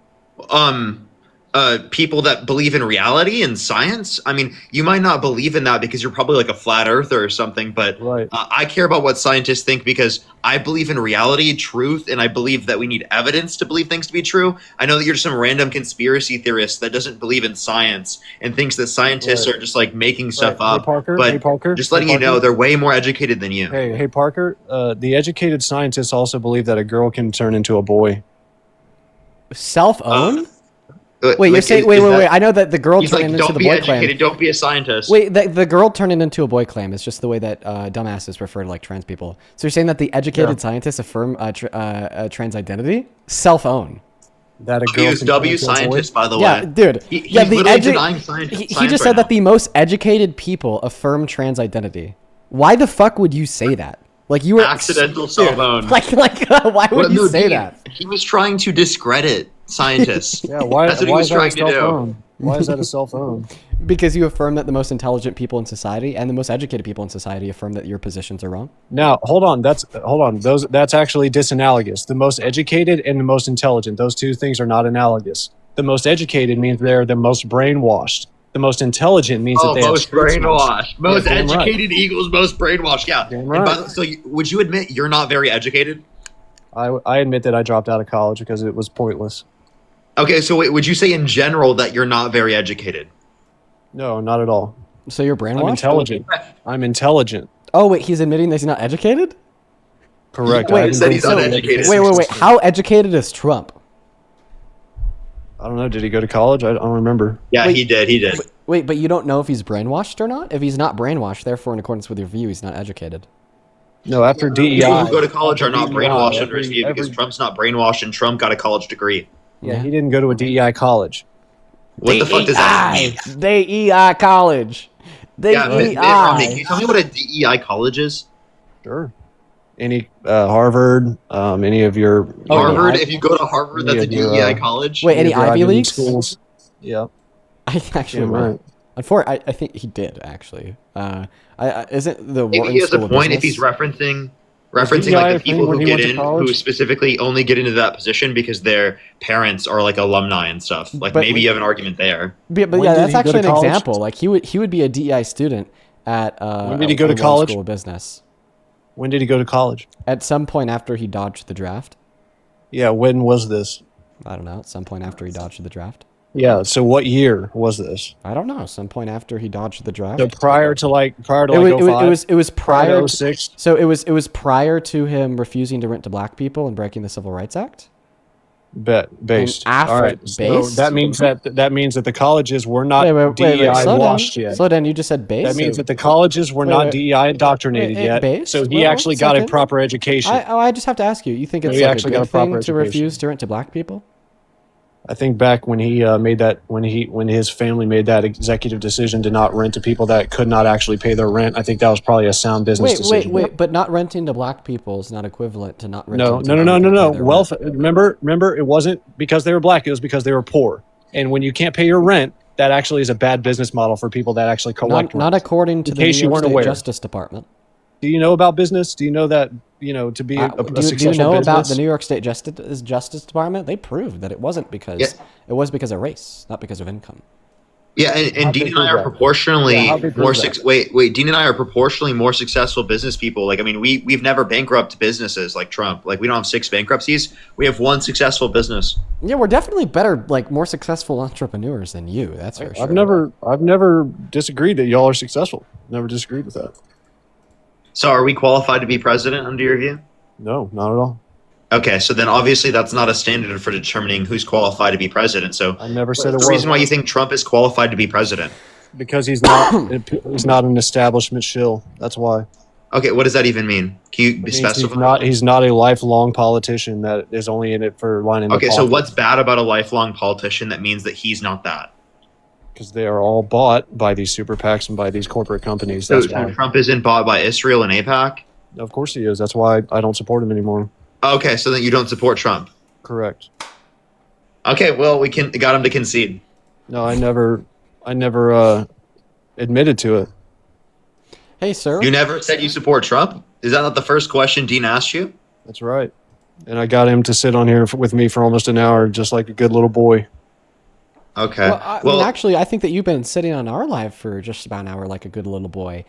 People that believe in reality and science. I mean, you might not believe in that because you're probably like a flat earther or something, but Right. I care about what scientists think because I believe in reality, truth, and I believe that we need evidence to believe things to be true. I know that you're just some random conspiracy theorist that doesn't believe in science and thinks that scientists Right. are just like making stuff Hey, up. Parker. But Hey, Parker. just letting Hey, you know, Parker. they're way more educated than you. Hey, Parker. The educated scientists also believe that a girl can turn into a boy. Self-own? Wait, Like, you're saying? is Wait. that- I know that the girl He's like, turning into don't the be boy educated, claim. don't be a scientist. Wait, the girl turning into a boy claim is just the way that dumbasses refer to like trans people. So you're saying that the educated scientists affirm trans identity? Self-own. That a girl Use can W turn into a boy? scientist, by the way. Yeah, dude. He's yeah, the literally denying science. He science just right said that now. the most educated people affirm trans identity. Why the fuck would you say that? Like you were Accidental self-own. Like why would Well, you no, say dude, that? He was trying to discredit scientists. Yeah, why? That's what he why was is that a trying to do. self-own? Why is that a self-own? Because you affirm that the most intelligent people in society and the most educated people in society affirm that your positions are wrong. Now, hold on. That's actually disanalogous. The most educated and the most intelligent. Those two things are not analogous. The most educated means they're the most brainwashed. The most intelligent means that Oh, they most have street smarts. brainwashed. Most damn right. educated equals most brainwashed. Yeah. Damn And right. so, would you admit you're not very educated? I admit that I dropped out of college because it was pointless. Okay, so wait, would you say in general that you're not very educated? No, not at all. So you're brainwashed? I'm intelligent. I'm intelligent. Oh wait, he's admitting that he's not educated? Correct. Wait, I haven't said been he's to uneducated. Wait. How educated is Trump? I don't know. Did he go to college? I don't remember. Yeah, Wait. he did. Wait, but you don't know if he's brainwashed or not? If he's not brainwashed, therefore in accordance with your view, he's not educated. No, after DEI. People who go to college are not DEI, brainwashed under his every- view because every- Trump's not brainwashed and Trump got a college degree. Yeah, he didn't go to a DEI college. What the fuck does that mean? DEI college. Yeah, Mitt Romney, can you DEI. tell me what a DEI college is? Sure. Any Harvard, any of your Harvard, I- if you go to Harvard, that's a Yeah, you're, DEI college. Wait, any of your Ivy Leagues? schools. Yeah. I actually Yeah, right. I think he did actually. Isn't the Maybe Wharton he has a School of point if Business- he's referencing DEI like the thing people when who he get went to in, college? who specifically only get into that position because their parents are like alumni and stuff. Like But- maybe you have an argument there. But When yeah, did that's he go actually to an college? example. Like he would be a DEI student at When did he go to Wharton college? School of Business. When did he go to college? At some point after he dodged the draft. Yeah, when was this? I don't know. At some point after he dodged the draft. Yeah, so what year was this? I don't know. Some point after he dodged the draft. So prior to like it was it was prior prior. to 06? So it was prior to him refusing to rent to black people and breaking the Civil Rights Act. Based. after All right. So based? that means that the colleges were not Wait, DEI slow washed down. yet. Slow down. You just said base. That means that the colleges were Wait, not wait. DEI indoctrinated Wait, yet. based? So he Wait, actually one got a second. proper education. I just have to ask you. You think No, it's he like a actually good got a proper thing to education. refuse to rent to black people? I think back when he when his family made that executive decision to not rent to people that could not actually pay their rent. I think that was probably a sound business decision. Wait. But not renting to black people is not equivalent to not renting. No. to people that pay their rent. Wealth. Remember, it wasn't because they were black. It was because they were poor. And when you can't pay your rent, that actually is a bad business model for people that actually collect. Not rent. according to In the New case you York weren't State aware. Justice Department. Do you know about business? Do you know that to be a Do successful you know business? about the New York State Justice Department? They proved that it wasn't because it was because of race, not because of income. Yeah, and How'd Dean they and I prove are that? proportionally Yeah, how'd they prove more that? wait, Dean and I are proportionally more successful business people. Like, I mean, we've never bankrupted businesses like Trump. Like, we don't have 6 bankruptcies. We have 1 successful business. Yeah, we're definitely better, like more successful entrepreneurs than you. That's for sure. I've never disagreed that y'all are successful. Never disagreed with that. So, are we qualified to be president under your view? No, not at all. Okay, so then obviously that's not a standard for determining who's qualified to be president. So, I never said it what's was. the reason why you think Trump is qualified to be president? Because he's not an establishment shill. That's why. Okay, what does that even mean? Can you It means specify? he's not a lifelong politician that is only in it for lining the Okay, so pocket. what's bad about a lifelong politician that means that he's not that? Because they are all bought by these super PACs and by these corporate companies. So, That's why. Trump isn't bought by Israel and AIPAC? Of course he is. That's why I don't support him anymore. Okay, so then you don't support Trump. Correct. Okay, well, we got him to concede. No, I never admitted to it. Hey, sir. You never said you support Trump? Is that not the first question Dean asked you? That's right. And I got him to sit on here with me for almost an hour, just like a good little boy. Okay. Well, I mean, actually, I think that you've been sitting on our live for just about an hour, like a good little boy.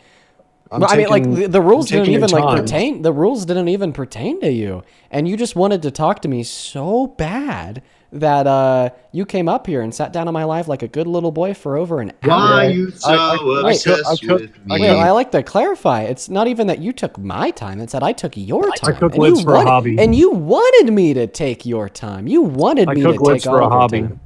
I mean, like the rules didn't even pertain. The rules didn't even pertain to you, and you just wanted to talk to me so bad that you came up here and sat down on my live like a good little boy for over an hour. Why are you so obsessed with me? Wait, I like to clarify. It's not even that you took my time. It's that I took your time. I cook And lids you for a wanted- hobby. And you wanted me to take your time. You wanted I me to cook lids take for all a of your hobby. time.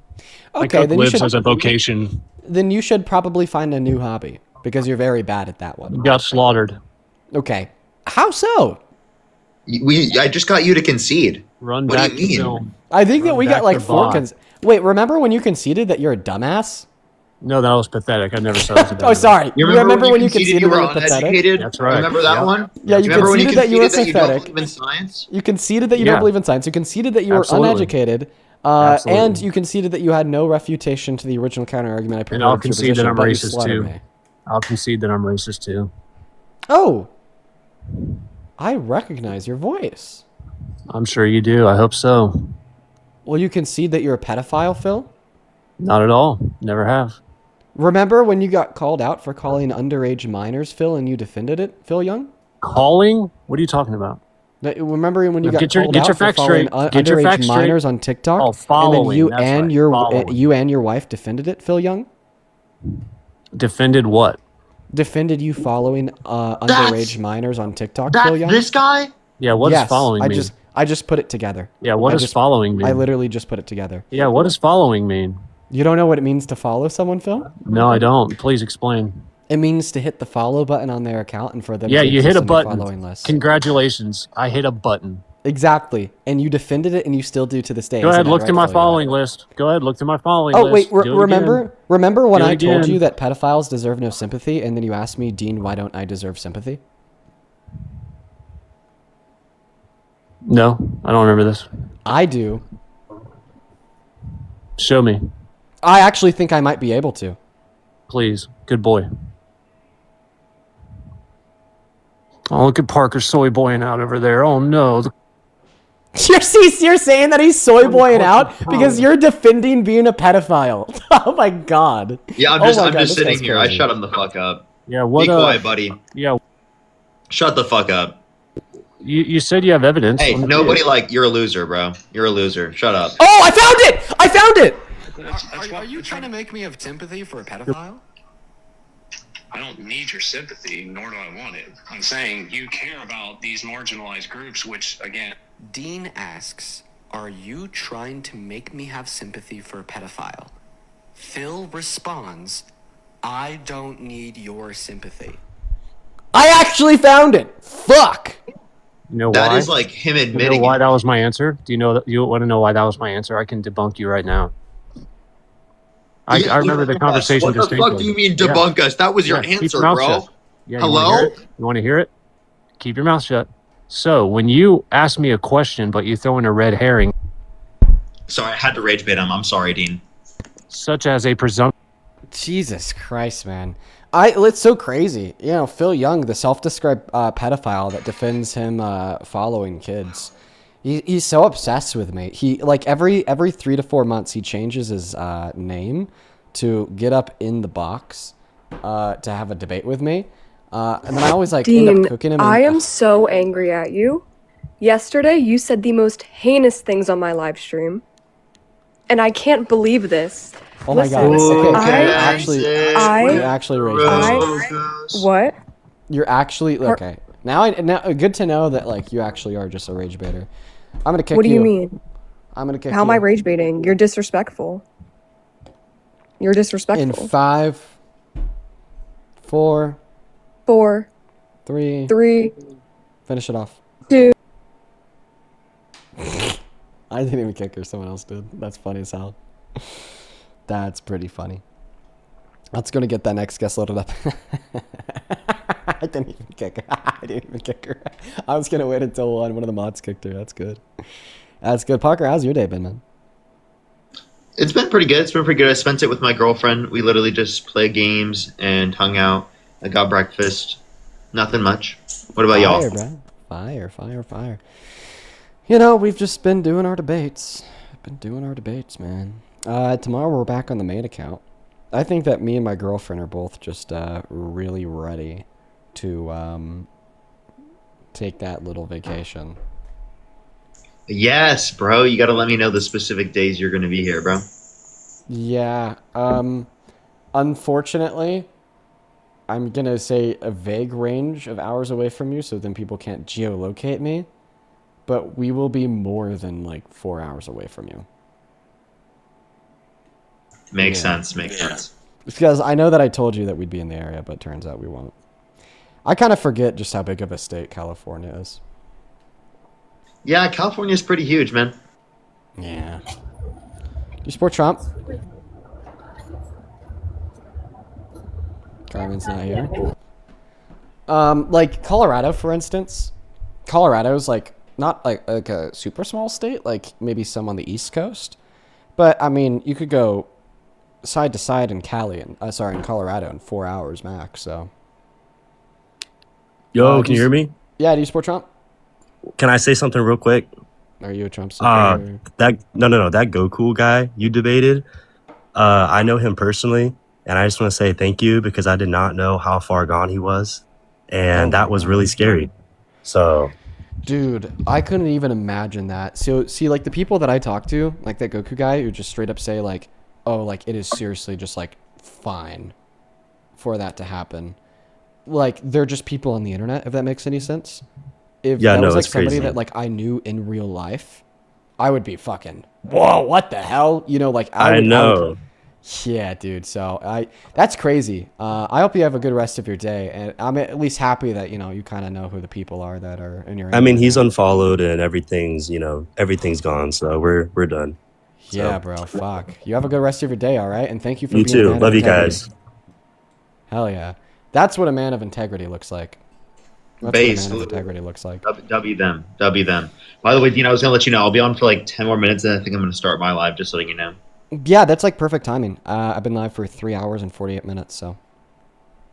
I Okay, cook then you lids should. as a vocation. Then you should probably find a new hobby because you're very bad at that one. Got slaughtered. Okay. How so? I just got you to concede. Run What do back you to mean? film. I think that Run we got back like to 4 bond. Wait, remember when you conceded that you're a dumbass? No, that was pathetic. I never said it was Oh, sorry. You remember when you conceded you were pathetic? uneducated? That's right. Remember that Yep. one? Yeah, you Remember when you conceded that you were conceded that you don't pathetic. believe in science? You conceded that you Yeah. don't believe in science. You conceded that you were Absolutely. uneducated. Absolutely. And you conceded that you had no refutation to the original counter argument I presented. I'll to your concede that position, I'm but you racist, slaughtered too. me. I'll concede that I'm racist too. Oh, I recognize your voice. I'm sure you do. I hope so. Will you concede that you're a pedophile, Phil? Not at all. Never have. Remember when you got called out for calling underage minors, Phil, and you defended it, Phil Young? Calling? What are you talking about? Remember when you got Get your- called get out your for facts following straight. Get your underage facts straight. minors on TikTok? Oh, and then following. you That's and right. your Following. you and your wife defended it, Phil Young? Defended what? Defended you following underage minors on TikTok, Phil That's Young? this guy? Yeah, what does Yes, following mean? I just put it together. Yeah, what I does just- following mean? I literally just put it together. Yeah, what does following mean? You don't know what it means to follow someone, Phil? No, I don't. Please explain. It means to hit the follow button on their account and for them Yeah, to you exist hit a on your button. following list. Congratulations. I hit a button. Exactly. And you defended it and you still do to this day. Go Isn't ahead, that look right, through my Phil Young? following list. Go ahead, look through my following Oh, list. wait, Do it again. remember when Do it I told again. you that pedophiles deserve no sympathy and then you asked me, Dean, why don't I deserve sympathy? No, I don't remember this. I do. Show me, I actually think I might be able to. please. Good boy. Oh, look at Parker soy boying out over there. Oh, no. You're saying that he's soy boying out because you're defending being a pedophile. Oh my god. Yeah, I'm Oh just, my I'm God, just this sitting guy's here. I crazy. shut him the fuck up. Yeah, what, Be quiet, buddy. yeah, Shut the fuck up. you said you have evidence. Hey, Let me see nobody it. you're a loser, bro. You're a loser. Shut up. Oh, I found it! I found it! Are you trying to make me have sympathy for a pedophile? I don't need your sympathy, nor do I want it. I'm saying you care about these marginalized groups, which, again... Dean asks, are you trying to make me have sympathy for a pedophile? Phil responds, I don't need your sympathy. I actually found it! Fuck! You know That why? is like him You admitting know why it. that was my answer? Do you know that? You want to know why that was my answer? I can debunk you right now. Yeah, I remember the debunk us. conversation What the fuck distinctly. do you mean Yeah. debunk us? That was your Yeah. Keep answer, your mouth bro. shut. Yeah. You want to hear Hello? it? You want to hear it? Keep your mouth shut. So when you ask me a question, but you throw in a red herring, Sorry, I had to rage bait him. I'm sorry, Dean. such as a presumption. Jesus Christ, man. It's so crazy. You know, Phil Young, the self-described pedophile that defends him following kids. He's so obsessed with me. He like every 3 to 4 months he changes his name to get up in the box to have a debate with me. And then I always like end Dean, up cooking him. I am so angry at you. Yesterday, you said the most heinous things on my live stream. And I can't believe this. Oh my god. Listen, Okay, I- you actually raised I- What? You're actually okay. Now good to know that like you actually are just a rage baiter. I'm gonna kick you. What do you mean? I'm gonna kick How you. am I rage baiting? You're disrespectful. You're disrespectful. In 5, 4, 4, 3. 3, Finish it off. 2. I didn't even kick her. Someone else did. That's funny as hell. That's pretty funny. That's gonna get that next guest loaded up. I didn't even kick her. I didn't even kick her. I was gonna wait until one of the mods kicked her. That's good. That's good. Parker, how's your day been, man? It's been pretty good. It's been pretty good. I spent it with my girlfriend. We literally just played games and hung out. I got breakfast. Nothing much. What about y'all? Fire, bro. Fire. You know, we've just been doing our debates. Man. Tomorrow we're back on the main account. I think that me and my girlfriend are both just really ready to take that little vacation. Yes, bro. You got to let me know the specific days you're going to be here, bro. Yeah. Unfortunately, I'm going to say a vague range of hours away from you so then people can't geolocate me. But we will be more than like 4 hours away from you. Makes sense. Because I know that I told you that we'd be in the area, but turns out we won't. I kind of forget just how big of a state California is. Yeah, California's pretty huge, man. Yeah. Do you support Trump? Carmen's not here. Like Colorado, for instance. Colorado's like not like a super small state, like maybe some on the East Coast. But I mean, you could go side to side in Cali and in Colorado in 4 hours max. So. Yo, can you hear me? Yeah. Do you support Trump? Can I say something real quick? Are you a Trump supporter? That Goku guy you debated, I know him personally, and I just want to say thank you because I did not know how far gone he was, and that was really scary. So, dude, I couldn't even imagine that. So, see, like the people that I talk to, like that Goku guy, who just straight up say like, "Oh, like it is seriously just like fine for that to happen." Like they're just people on the internet, if that makes any sense. If that was like somebody crazy. that like I knew in real life, I would be fucking, whoa, what the hell? You know, like I know. Yeah, dude. So that's crazy. I hope you have a good rest of your day, and I'm at least happy that you kind of know who the people are that are in your. I mean, he's unfollowed and everything's gone, so we're done. Yeah, So. bro. Fuck. You have a good rest of your day, all right? And thank you for You being a too. man of Love you integrity. guys. Hell yeah. That's what a man of integrity looks like. That's Base. what a man of integrity looks like. W them. By the way, Dean, I was going to let you know. I'll be on for like 10 more minutes, and I think I'm going to start my live, just letting you know. Yeah, that's like perfect timing. I've been live for 3 hours and 48 minutes, so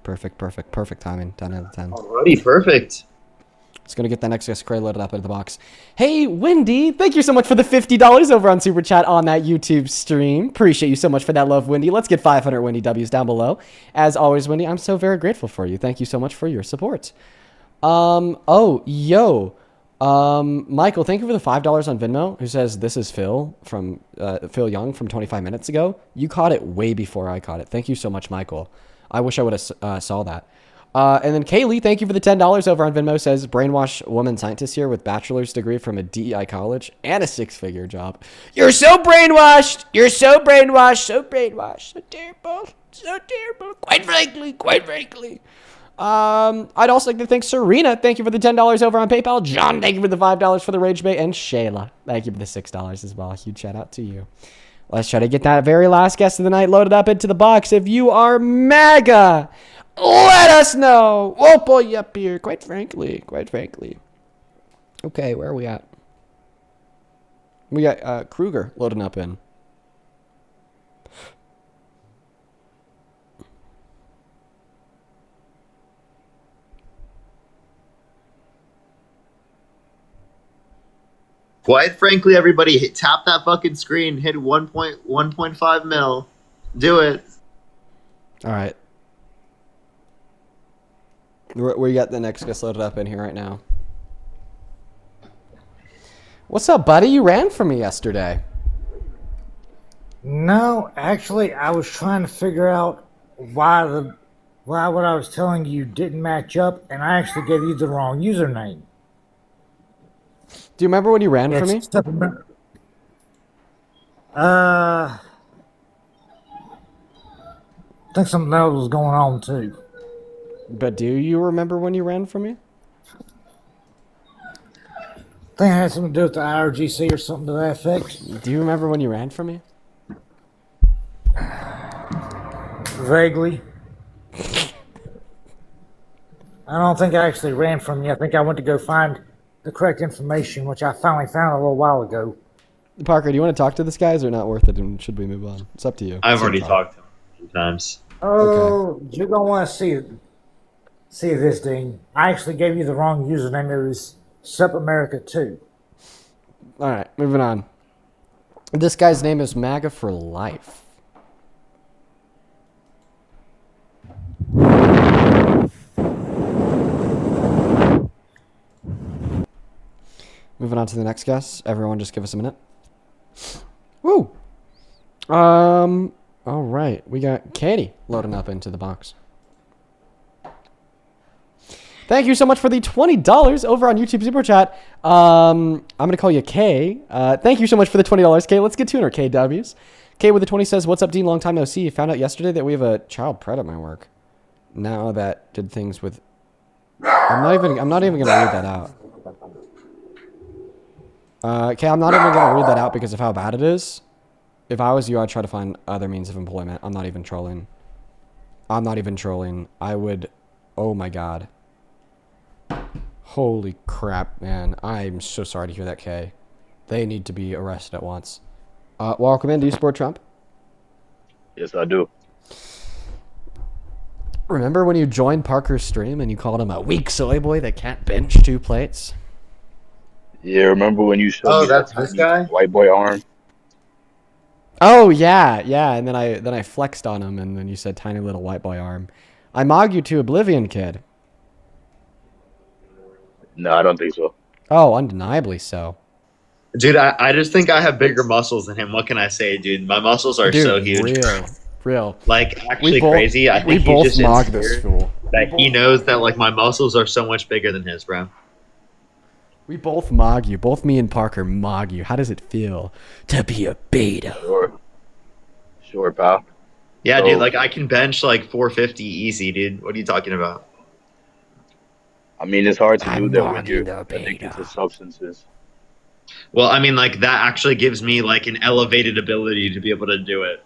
perfect timing. 10 out of 10. Alrighty, perfect. It's going to get that next guest credit loaded up into the box. Hey, Wendy, thank you so much for the $50 over on Super Chat on that YouTube stream. Appreciate you so much for that love, Wendy. Let's get 500 Wendy W's down below. As always, Wendy, I'm so very grateful for you. Thank you so much for your support. Michael, thank you for the $5 on Venmo, who says, this is Phil from Phil Young from 25 minutes ago. You caught it way before I caught it. Thank you so much, Michael. I wish I would have saw that. And then Kaylee, thank you for the $10 over on Venmo, says, brainwash woman scientist here with bachelor's degree from a DEI college and a 6-figure job. You're so brainwashed. So terrible. Quite frankly. I'd also like to thank Serena. Thank you for the $10 over on PayPal. John, thank you for the $5 for the Rage Bait. And Shayla, thank you for the $6 as well. Huge shout out to you. Let's try to get that very last guest of the night loaded up into the box. If you are MAGA, let us know. We'll pull you up here, quite frankly. Okay, where are we at? We got Kruger loading up in. Quite frankly, everybody, tap that fucking screen. Hit 1.5 mil. Do it. All right. We got the next guest loaded up in here right now. What's up, buddy? You ran for me yesterday. No, actually, I was trying to figure out why what I was telling you didn't match up, and I actually gave you the wrong username. Do you remember when you ran for me? I think something else was going on too. But do you remember when you ran for me? I think it had something to do with the IRGC or something to that effect. Do you remember when you ran for me? Vaguely. I don't think I actually ran from you. I think I went to go find the correct information, which I finally found a little while ago. Parker, do you want to talk to this guy, or not worth it, and should we move on? It's up to you. I've already talked to him a few times. Oh, okay. You're going to want to see this, Dean. I actually gave you the wrong username. It was Sup America 2. All right, moving on. This guy's name is MAGA for life. Moving on to the next guest. Everyone just give us a minute. Woo! All right. We got Katie loading up into the box. Thank you so much for the $20 over on YouTube Super Chat. I'm going to call you Kay. Thank you so much for the $20, Kay. Let's get to her, KWs. Kay with the 20 says, "What's up, Dean? Long time no see. Found out yesterday that we have a child pred at my work. Now that did things with..." I'm not even going to read that out. Okay, I'm not even going to read that out because of how bad it is. If I was you, I'd try to find other means of employment. I'm not even trolling. I would... Oh my god. Holy crap, man. I'm so sorry to hear that, Kay. They need to be arrested at once. Welcome in. Do you support Trump? Yes, I do. Remember when you joined Parker's stream and you called him a weak soy boy that can't bench 2 plates? Yeah, remember when you showed me that's that this guy? white boy arm? Oh, yeah, and then I flexed on him, and then you said tiny little white boy arm. I mog you to oblivion, kid. No, I don't think so. Oh, undeniably so. Dude, I just think I have bigger muscles than him. What can I say, dude? My muscles are so huge. Real. Like, actually crazy. I think we both just mog this fool. That he knows that, like, my muscles are so much bigger than his, bro. We both mog you. Both me and Parker mog you. How does it feel to be a beta? Sure, pal. Yeah, So, dude, like, I can bench, like, 450 easy, dude. What are you talking about? I mean, it's hard to do that when mogging you're the addicted beta. to substances. Well, I mean, like, that actually gives me, like, an elevated ability to be able to do it.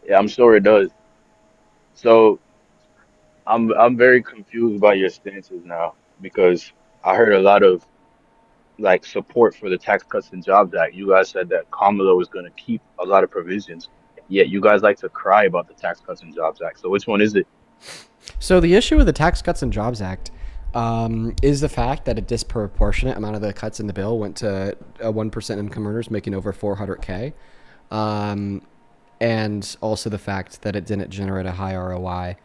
Yeah, I'm sure it does. So, I'm very confused by your stances now because I heard a lot of like support for the Tax Cuts and Jobs Act. You guys said that Kamala was going to keep a lot of provisions, yet you guys like to cry about the Tax Cuts and Jobs Act. So which one is it? So the issue with the Tax Cuts and Jobs Act is the fact that a disproportionate amount of the cuts in the bill went to 1% income earners making over $400K. And also the fact that it didn't generate a high ROI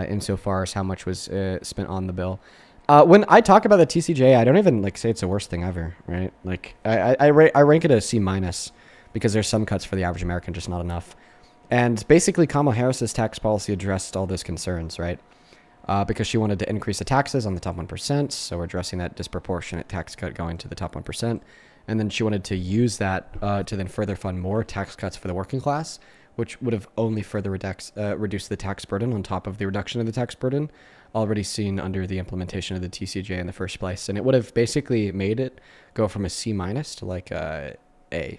insofar as how much was spent on the bill. When I talk about the TCJ, I don't even like say it's the worst thing ever, right? Like I rank it a C- because there's some cuts for the average American, just not enough. And basically, Kamala Harris's tax policy addressed all those concerns, right? Because she wanted to increase the taxes on the top 1%, so we're addressing that disproportionate tax cut going to the top 1%. And then she wanted to use that to then further fund more tax cuts for the working class, which would have only further reduced the tax burden on top of the reduction of the tax burden already seen under the implementation of the TCJ in the first place. And it would have basically made it go from a C- to like a A. I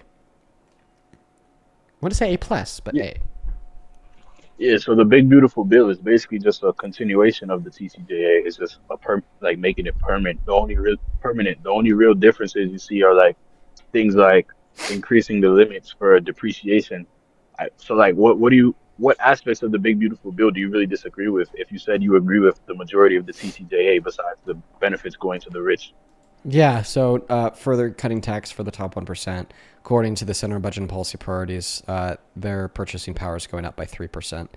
want to say A+, but Yeah. A. Yeah, so the big beautiful bill is basically just a continuation of the TCJA. It's just like making it permanent. The only real differences you see are like things like increasing the limits for depreciation. So like what aspects of the big beautiful bill do you really disagree with if you said you agree with the majority of the TCJA besides the benefits going to the rich? Yeah, so further cutting tax for the top 1%. According to the Center Budget and Policy Priorities, their purchasing power is going up by 3%.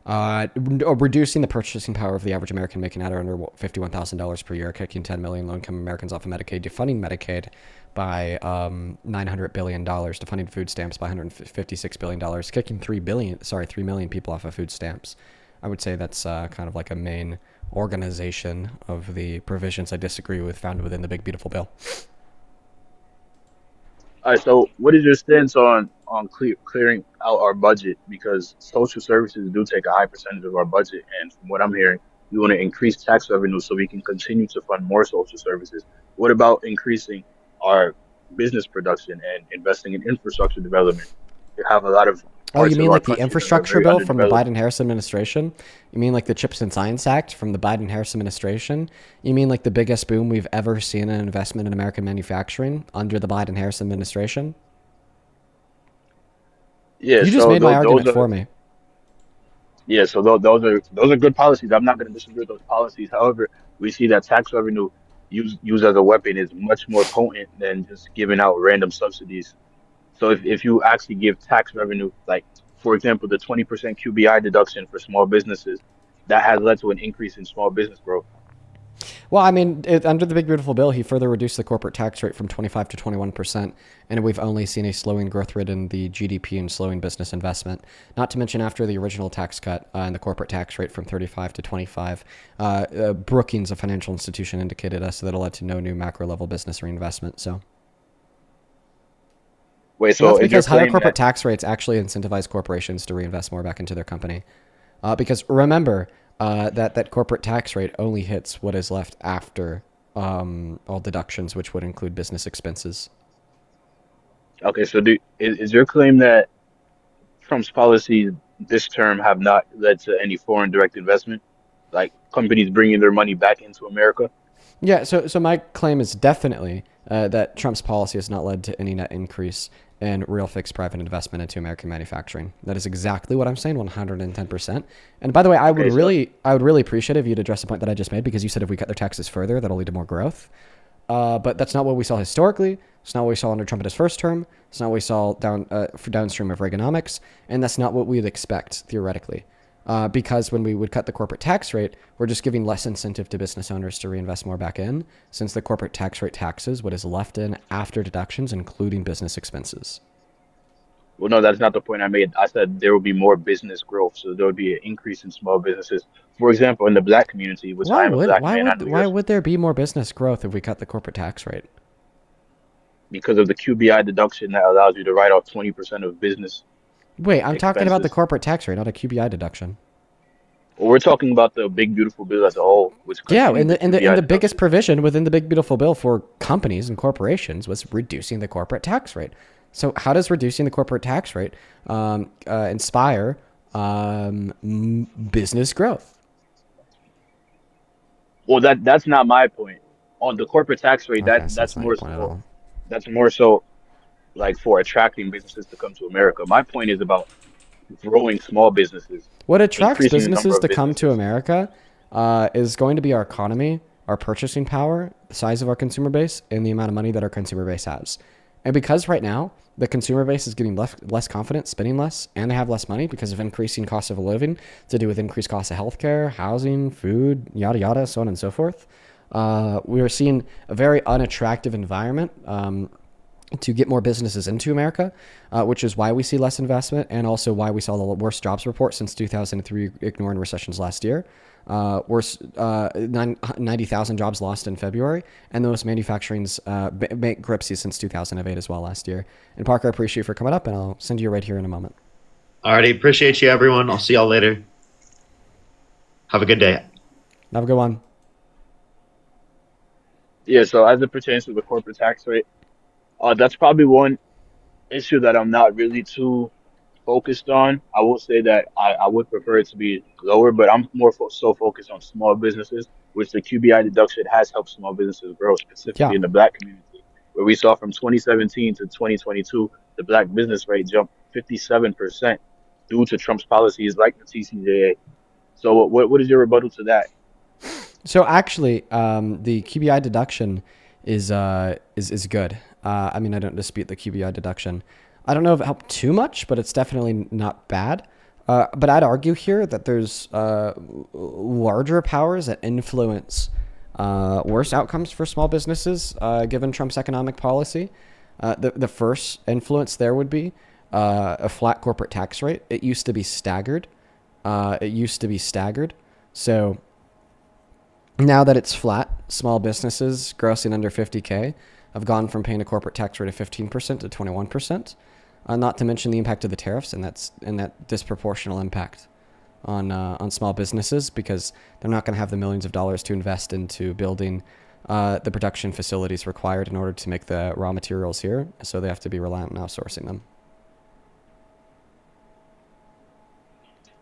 Reducing the purchasing power of the average American making at or under $51,000 per year, kicking 10 million low-income Americans off of Medicaid, defunding Medicaid by $900 billion, defunding food stamps by $156 billion, kicking 3 million people off of food stamps. I would say that's kind of like a main organization of the provisions I disagree with found within the big beautiful bill. All right, so what is your stance on clearing out our budget? Because social services do take a high percentage of our budget, and from what I'm hearing, we want to increase tax revenue so we can continue to fund more social services. What about increasing our business production and investing in infrastructure development? We have a lot of Oh, you parts mean of our like the country that are infrastructure very bill from the underdeveloped. Biden-Harris administration? You mean like the Chips and Science Act from the Biden-Harris administration? You mean like the biggest boom we've ever seen in investment in American manufacturing under the Biden-Harris administration? Yeah, You just so made my those argument are for me. yeah, so those are good policies. I'm not going to disagree with those policies. However, we see that tax revenue used as a weapon is much more potent than just giving out random subsidies. So if you actually give tax revenue, like for example, the 20% QBI deduction for small businesses, that has led to an increase in small business growth. Well, I mean, under the big beautiful bill, he further reduced the corporate tax rate from 25 to 21%, and we've only seen a slowing growth rate in the GDP and slowing business investment. Not to mention, after the original tax cut and the corporate tax rate from 35 to 25, Brookings, a financial institution, indicated us that it led to no new macro level business reinvestment. So. Wait, And that's so is your because higher claim corporate that tax rates actually incentivize corporations to reinvest more back into their company. Because remember that corporate tax rate only hits what is left after all deductions, which would include business expenses. okay? So is your claim that Trump's policies this term have not led to any foreign direct investment, like companies bringing their money back into America? Yeah, so my claim is definitely that Trump's policy has not led to any net increase in real fixed private investment into American manufacturing. That is exactly what I'm saying, 110%. And by the way, Okay, so I would really appreciate if you'd address the point that I just made, because you said if we cut their taxes further, that'll lead to more growth. But that's not what we saw historically. It's not what we saw under Trump in his first term. It's not what we saw downstream of Reaganomics, and that's not what we'd expect theoretically. Because when we would cut the corporate tax rate, we're just giving less incentive to business owners to reinvest more back in, since the corporate tax rate taxes what is left in after deductions, including business expenses. well, no, that's not the point I made. I said there will be more business growth, so there would be an increase in small businesses. For example, in the black community, which I am a black man, I know Why yours, would there be more business growth if we cut the corporate tax rate? because of the QBI deduction that allows you to write off 20% of business Wait, I'm talking about the expenses. corporate tax rate, not a QBI deduction. Well, we're talking about the big beautiful bill as a whole, which Yeah, continues and the the QBI biggest deduction. provision within the big beautiful bill for companies and corporations was reducing the corporate tax rate. So how does reducing the corporate tax rate inspire business growth? Well, that's not my point. On the corporate tax rate, Okay, so that's not your point at all. that's more so like for attracting businesses to come to America. My point is about growing small businesses, What attracts increasing the number businesses of to come to businesses. America is going to be our economy, our purchasing power, the size of our consumer base, and the amount of money that our consumer base has. And because right now the consumer base is getting less confident, spending less, and they have less money because of increasing cost of living to do with increased cost of healthcare, housing, food, yada yada, so on and so forth. We are seeing a very unattractive environment to get more businesses into America, which is why we see less investment, and also why we saw the worst jobs report since 2003, ignoring recessions last year. Worst 90,000 jobs lost in February, and the most manufacturing's bankruptcies since 2008 as well last year. And Parker, I appreciate you for coming up, and I'll send you right here in a moment. Alrighty, appreciate you, everyone. I'll see y'all later. Have a good day. Have a good one. Yeah, so as it pertains to the corporate tax rate, that's probably one issue that I'm not really too focused on. I will say that I would prefer it to be lower, but I'm more so focused on small businesses, which the QBI deduction has helped small businesses grow, specifically Yeah. in the black community, where we saw from 2017 to 2022, the black business rate jumped 57% due to Trump's policies like the TCJA. So what is your rebuttal to that? So actually, the QBI deduction is good. I mean, I don't dispute the QBI deduction. I don't know if it helped too much, but it's definitely not bad. But I'd argue here that there's larger powers that influence worse outcomes for small businesses, given Trump's economic policy. The first influence there would be a flat corporate tax rate. It used to be staggered. So now that it's flat, small businesses grossing under 50K have gone from paying a corporate tax rate of 15% to 21%. Not to mention the impact of the tariffs and that disproportional impact on small businesses, because they're not going to have the millions of dollars to invest into building the production facilities required in order to make the raw materials here. So they have to be reliant on outsourcing them.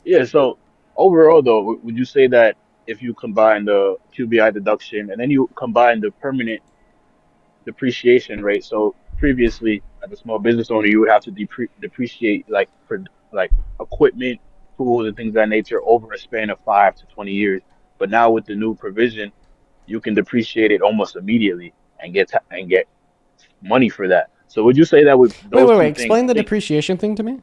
Yeah, so overall though, would you say that if you combine the QBI deduction and then you combine the permanent depreciation rate, so previously as a small business owner, you would have to depreciate like like equipment, tools, and things of that nature over a span of 5 to 20 years. But now with the new provision, you can depreciate it almost immediately and get money for that. So would you say that with those Wait. two things, Explain I the think, depreciation thing to me.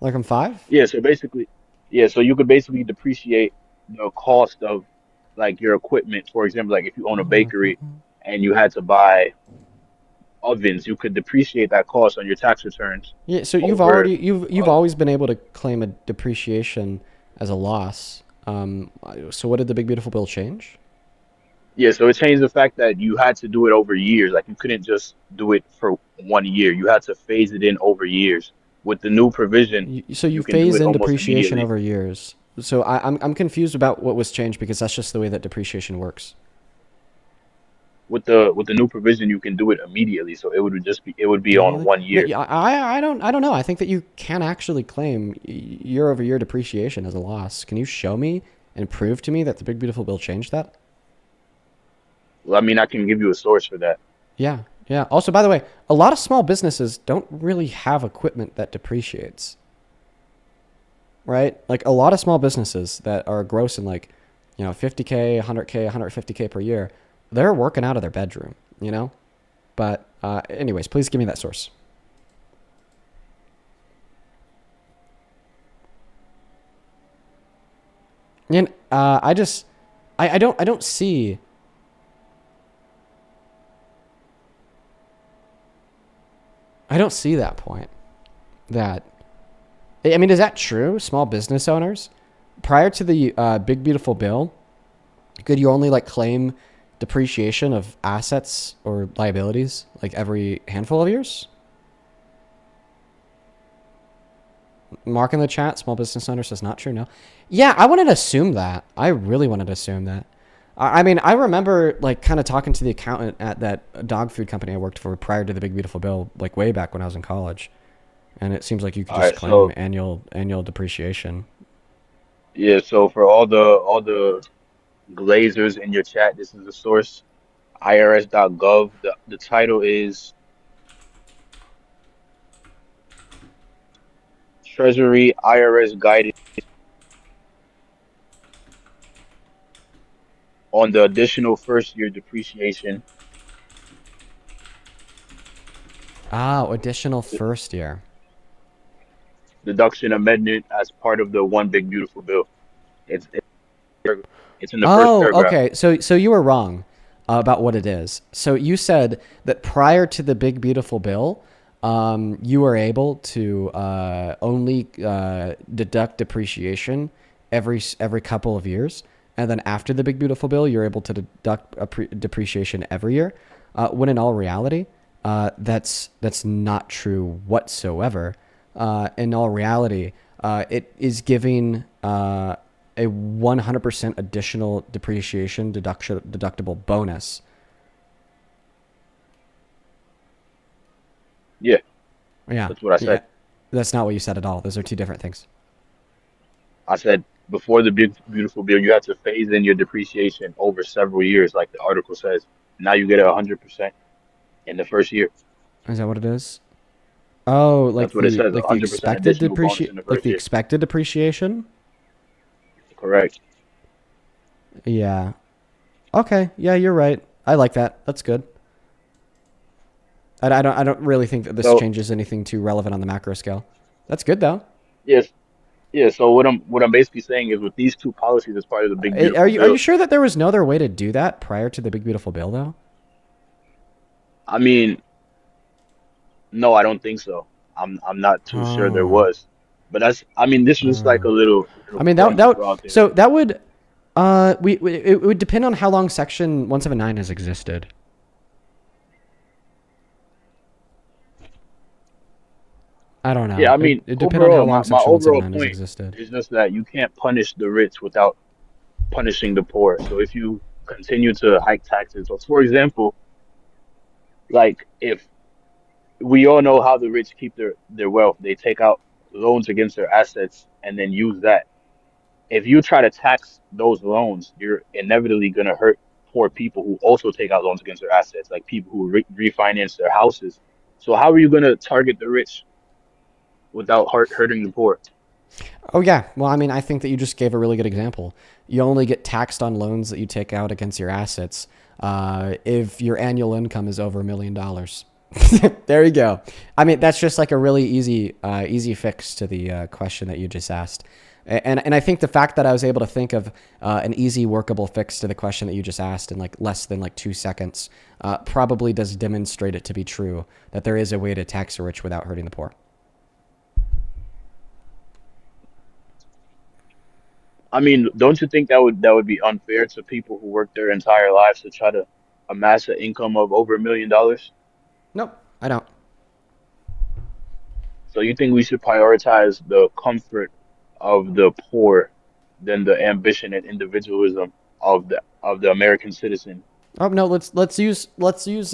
Like I'm 5? yeah, so basically, yeah, so you could basically depreciate the cost of like your equipment. For example, like if you own a bakery and you had to buy ovens, you could depreciate that cost on your tax returns Yeah. So over. you've always been able to claim a depreciation as a loss. So what did the Big Beautiful Bill change? Yeah, so it changed the fact that you had to do it over years. Like you couldn't just do it for 1 year. You had to phase it in over years. With the new provision, So you you can do phase it in almost depreciation immediately. over years. So I'm confused about what was changed, because that's just the way that depreciation works. With the new provision, you can do it immediately. So it would be on Immediately? one No, year. yeah, I don't know. I think that you can actually claim year over year depreciation as a loss. Can you show me and prove to me that the Big Beautiful Bill changed that? Well, I mean, I can give you a source for that. Yeah, yeah. Also, by the way, a lot of small businesses don't really have equipment that depreciates, right? Like a lot of small businesses that are grossing like, 50K, 100K, 150K per year, they're working out of their bedroom, you know? But anyways, please give me that source. And I don't see. I don't see that point. That, I mean, is that true? Small business owners, prior to the Big Beautiful Bill, could you only like claim depreciation of assets or liabilities like every handful of years? Mark in the chat, small business owner says not true. No. Yeah, I wanted to assume that. I really wanted to assume that. I mean, I remember like kind of talking to the accountant at that dog food company I worked for prior to the Big Beautiful Bill, like way back when I was in college. And it seems like you could All just right, claim so annual depreciation. yeah, so for all the glazers in your chat, this is the source, irs.gov. The title is Treasury IRS Guidance on the additional first year depreciation Ah, additional first year. deduction amendment as part of the One Big Beautiful Bill. It's it's, it's in the first Oh, paragraph. okay. So you were wrong about what it is. So you said that prior to the Big Beautiful Bill, you were able to only deduct depreciation every couple of years, and then after the Big Beautiful Bill, you're able to deduct depreciation every year. When in all reality, that's not true whatsoever. In all reality, it is giving a 100% additional depreciation deductible bonus. Yeah, Yeah. that's what I said. Yeah. That's not what you said at all. Those are two different things. I said before the big beautiful bill, you have to phase in your depreciation over several years, like the article says. Now you get 100% in the first year. Is that what it is? Oh, That's what it says, like the 100% expected additional bonus in the like first the year. expected depreciation? Correct. Yeah. Okay. Yeah, you're right. I like that. That's good. I don't really think that this So changes anything too relevant on the macro scale. That's good though. yes, yeah. So what I'm basically saying is with these two policies as part of the big Are beautiful you bill, sure that there was no other way to do that prior to the big beautiful bill though? I mean, no, I don't think so. I'm not too sure there Oh. was. But that's I mean, this was like a I little mean point to throw out there. so that would it would depend on how long section 179 has existed. I don't Yeah, know. I mean, It depend on how overall, long my section overall 179 has point existed. is just that you can't punish the rich without punishing the poor. So if you continue to hike taxes, or for example, like if we all know how the rich keep their wealth, they take out loans against their assets and then use that. If you try to tax those loans, you're inevitably going to hurt poor people who also take out loans against their assets, like people who refinance their houses. So how are you going to target the rich without hurting the poor? Oh yeah. Well, I mean, I think that you just gave a really good example. You only get taxed on loans that you take out against your assets if your annual income is over $1 million. There you go. I mean, that's just like a really easy fix to the question that you just asked. And I think the fact that I was able to think of an easy workable fix to the question that you just asked in like less than like 2 seconds probably does demonstrate it to be true that there is a way to tax the rich without hurting the poor. I mean, don't you think that would be unfair to people who work their entire lives to try to amass an income of over $1 million? Nope, I don't. So you think we should prioritize the comfort of the poor than the ambition and individualism of the American citizen? Oh no, let's use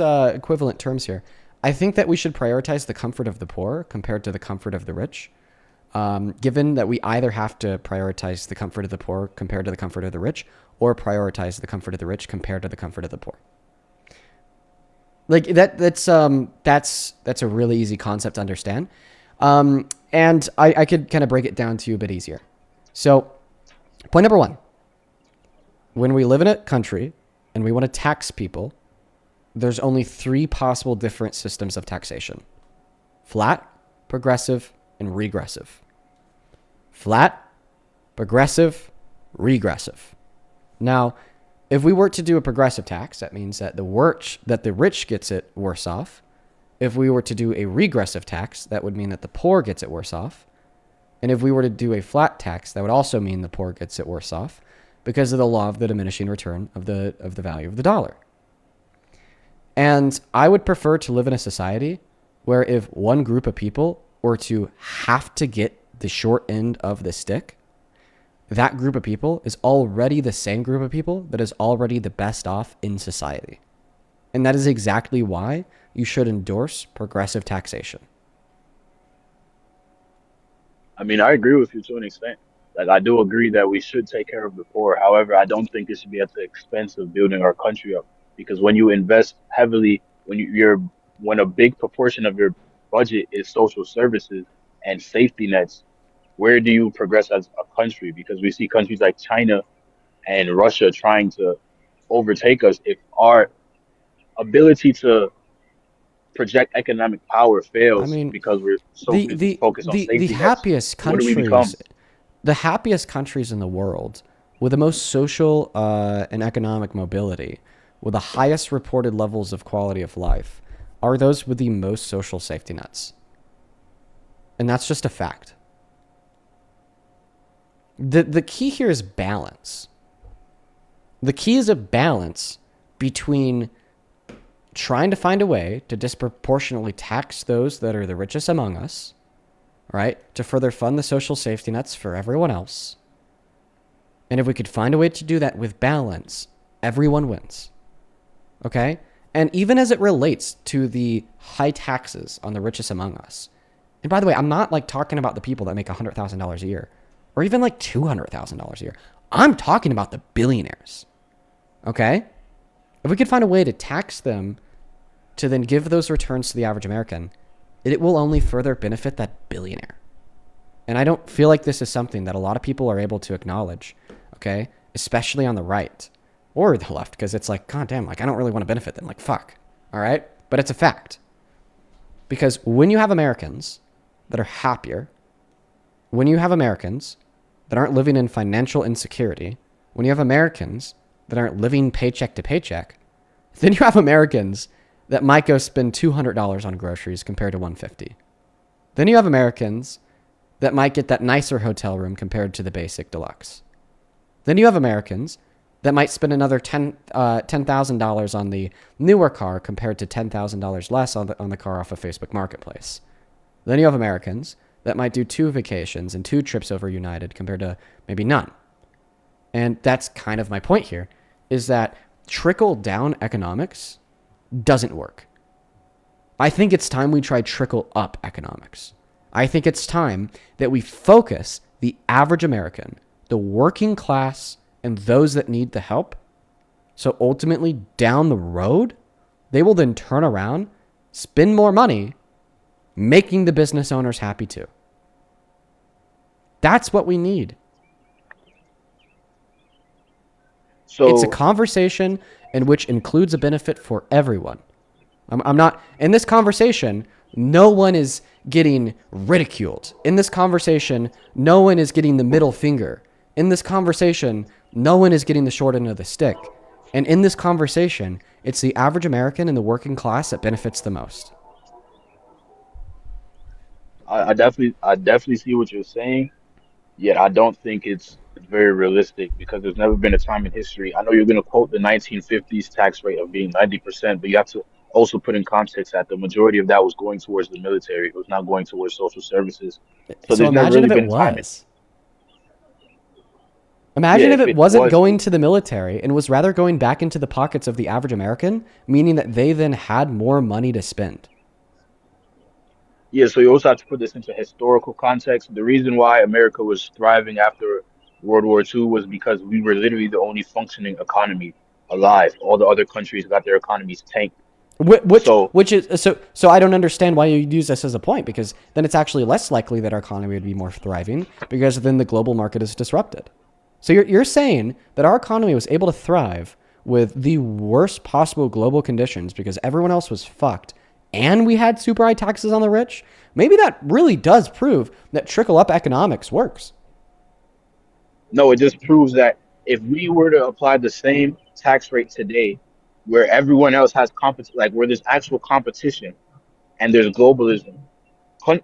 equivalent terms here. I think that we should prioritize the comfort of the poor compared to the comfort of the rich. Given that we either have to prioritize the comfort of the poor compared to the comfort of the rich, or prioritize the comfort of the rich compared to the comfort of the poor. Like that's a really easy concept to understand. And I could kind of break it down to you a bit easier. So, point number one, when we live in a country and we want to tax people, there's only 3 possible different systems of taxation: flat, progressive, and regressive. Flat, progressive, regressive. Now, if we were to do a progressive tax, that means that the rich gets it worse off. If we were to do a regressive tax, that would mean that the poor gets it worse off. And if we were to do a flat tax, that would also mean the poor gets it worse off because of the law of the diminishing return of the value of the dollar. And I would prefer to live in a society where if one group of people were to have to get the short end of the stick, that group of people is already the same group of people that is already the best off in society. And that is exactly why you should endorse progressive taxation. I mean, I agree with you to an extent. Like, I do agree that we should take care of the poor. However, I don't think it should be at the expense of building our country up. Because when you invest heavily, when a big proportion of your budget is social services and safety nets, where do you progress as a country? Because we see countries like China and Russia trying to overtake us. If our ability to project economic power I fails mean, because we're so the busy the focused on the the safety nets, happiest what do we become? countries, the happiest countries in the world with the most social and economic mobility, with the highest reported levels of quality of life, are those with the most social safety nets. And that's just a fact. The key here is balance. The key is a balance between trying to find a way to disproportionately tax those that are the richest among us all right, to further fund the social safety nets for everyone else. And if we could find a way to do that with balance, everyone wins. Okay? And even as it relates to the high taxes on the richest among us. And by the way, I'm not like talking about the people that make $100,000 a year or even like $200,000 a year. I'm talking about the billionaires. Okay? If we could find a way to tax them to then give those returns to the average American, it will only further benefit that billionaire. And I don't feel like this is something that a lot of people are able to acknowledge, okay? Especially on the right or the left, because it's like, God damn, like I don't really want to benefit them. Like, fuck. All right? But it's a fact. Because when you have Americans that are happier, when you have Americans that aren't living in financial insecurity, when you have Americans that aren't living paycheck to paycheck, then you have Americans that might go spend $200 on groceries compared to $150. Then you have Americans that might get that nicer hotel room compared to the basic deluxe. Then you have Americans that might spend another $10,000 on the newer car compared to $10,000 less on the car off of Facebook Marketplace. Then you have Americans that might do 2 vacations and 2 trips over United compared to maybe none. And that's kind of my point here, is that trickle-down economics doesn't work. I think it's time we try trickle-up economics. I think it's time that we focus the average American, the working class, and those that need the help. So ultimately, down the road, they will then turn around, spend more money, making the business owners happy too. That's what we need. So It's a conversation in which includes a benefit for everyone. I'm not, in this conversation, no one is getting ridiculed. In this conversation, no one is getting the middle finger. In this conversation, no one is getting the short end of the stick. And in this conversation, it's the average American and the working class that benefits the most. I definitely see what you're saying, yet I don't think it's very realistic because there's never been a time in history. I know you're going to quote the 1950s tax rate of being 90%, but you have to also put in context that the majority of that was going towards the military. It was not going towards social services. So there's never imagine really if it been time. was. Imagine Yeah, if if it it wasn't was- going to the military and was rather going back into the pockets of the average American, meaning that they then had more money to spend. Yeah, so you also have to put this into historical context. The reason why America was thriving after World War II was because we were literally the only functioning economy alive. All the other countries got their economies tanked. So Which is so I don't understand why you use this as a point, because then it's actually less likely that our economy would be more thriving, because then the global market is disrupted. So you're saying that our economy was able to thrive with the worst possible global conditions because everyone else was fucked and we had super high taxes on the rich? Maybe that really does prove that trickle up economics works. no, it just proves that if we were to apply the same tax rate today, where everyone else has like where there's actual competition and there's globalism,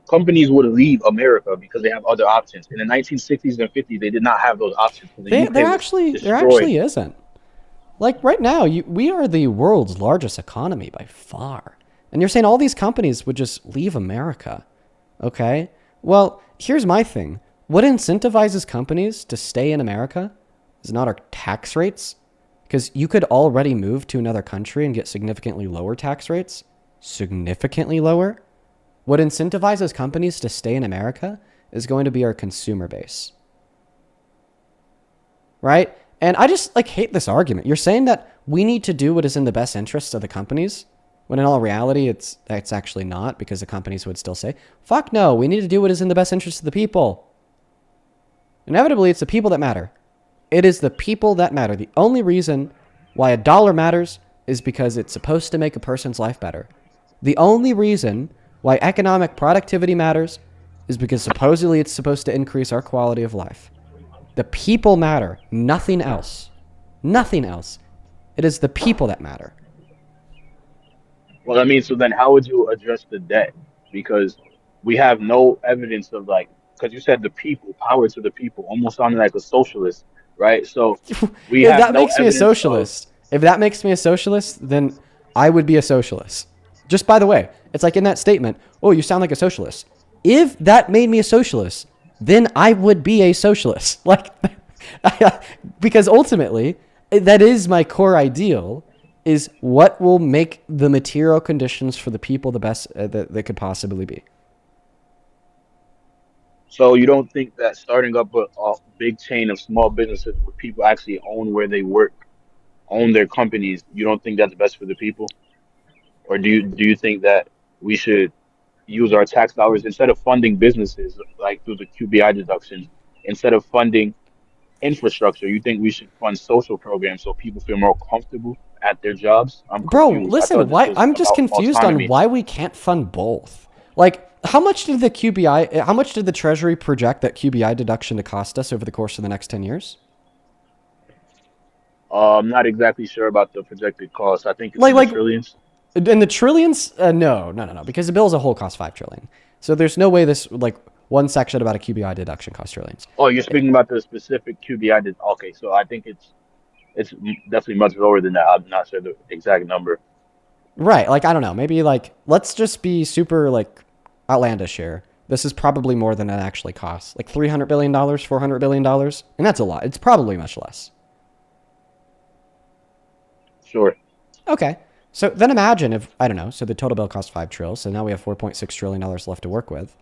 companies would leave America because they have other options. In the 1960s and 50s, they did not have those options. The UK There was actually destroyed. isn't. Like right now, we are the world's largest economy by far. And you're saying all these companies would just leave America. Okay? Well, here's my thing. What incentivizes companies to stay in America is not our tax rates, because you could already move to another country and get significantly lower tax rates. Significantly lower. What incentivizes companies to stay in America is going to be our consumer base. Right? And I just hate this argument. You're saying that we need to do what is in the best interests of the companies, when in all reality, it's actually not, because the companies would still say, fuck no, we need to do what is in the best interest of the people. Inevitably, it's the people that matter. It is the people that matter. The only reason why a dollar matters is because it's supposed to make a person's life better. The only reason why economic productivity matters is because supposedly it's supposed to increase our quality of life. The people matter, nothing else. Nothing else. It is the people that matter. Well, I mean, so then how would you address the debt? Because we have no evidence of because you said the people, power to the people, almost sounding like a socialist, right? So we If have that no makes me a evidence socialist, if that makes me a socialist, then I would be a socialist. Just by the way, it's like in that statement, oh, you sound like a socialist. If that made me a socialist, then I would be a socialist. Like, because ultimately, that is my core ideal, is what will make the material conditions for the people the best that they could possibly be. So you don't think that starting up a big chain of small businesses where people actually own where they work, own their companies, you don't think that's best for the people? Or do you think that we should use our tax dollars instead of funding businesses like through the QBI deductions, instead of funding infrastructure, you think we should fund social programs so people feel more comfortable at their jobs? I'm Bro, confused. I listen, thought this why was I'm just about confused on autonomy. why we can't fund both. Like, how much did the Treasury project that QBI deduction to cost us over the course of the next 10 years? I'm not exactly sure about the projected cost. I think it's Like, in the like, trillions. in the trillions? No, because the bill as a whole costs 5 trillion. So there's no way this, like, one section about a QBI deduction costs trillions. Oh, you're speaking about the specific QBI. Okay, so I think it's definitely much lower than that. I'm not sure the exact number. Right, like, I don't know, maybe, like, let's just be super, like, outlandish here. This is probably more than it actually costs. Like $300 billion, $400 billion? And that's a lot. It's probably much less. Sure. Okay. So then imagine if, I don't know, so the total bill costs 5 trillion, so now we have $4.6 trillion left to work with.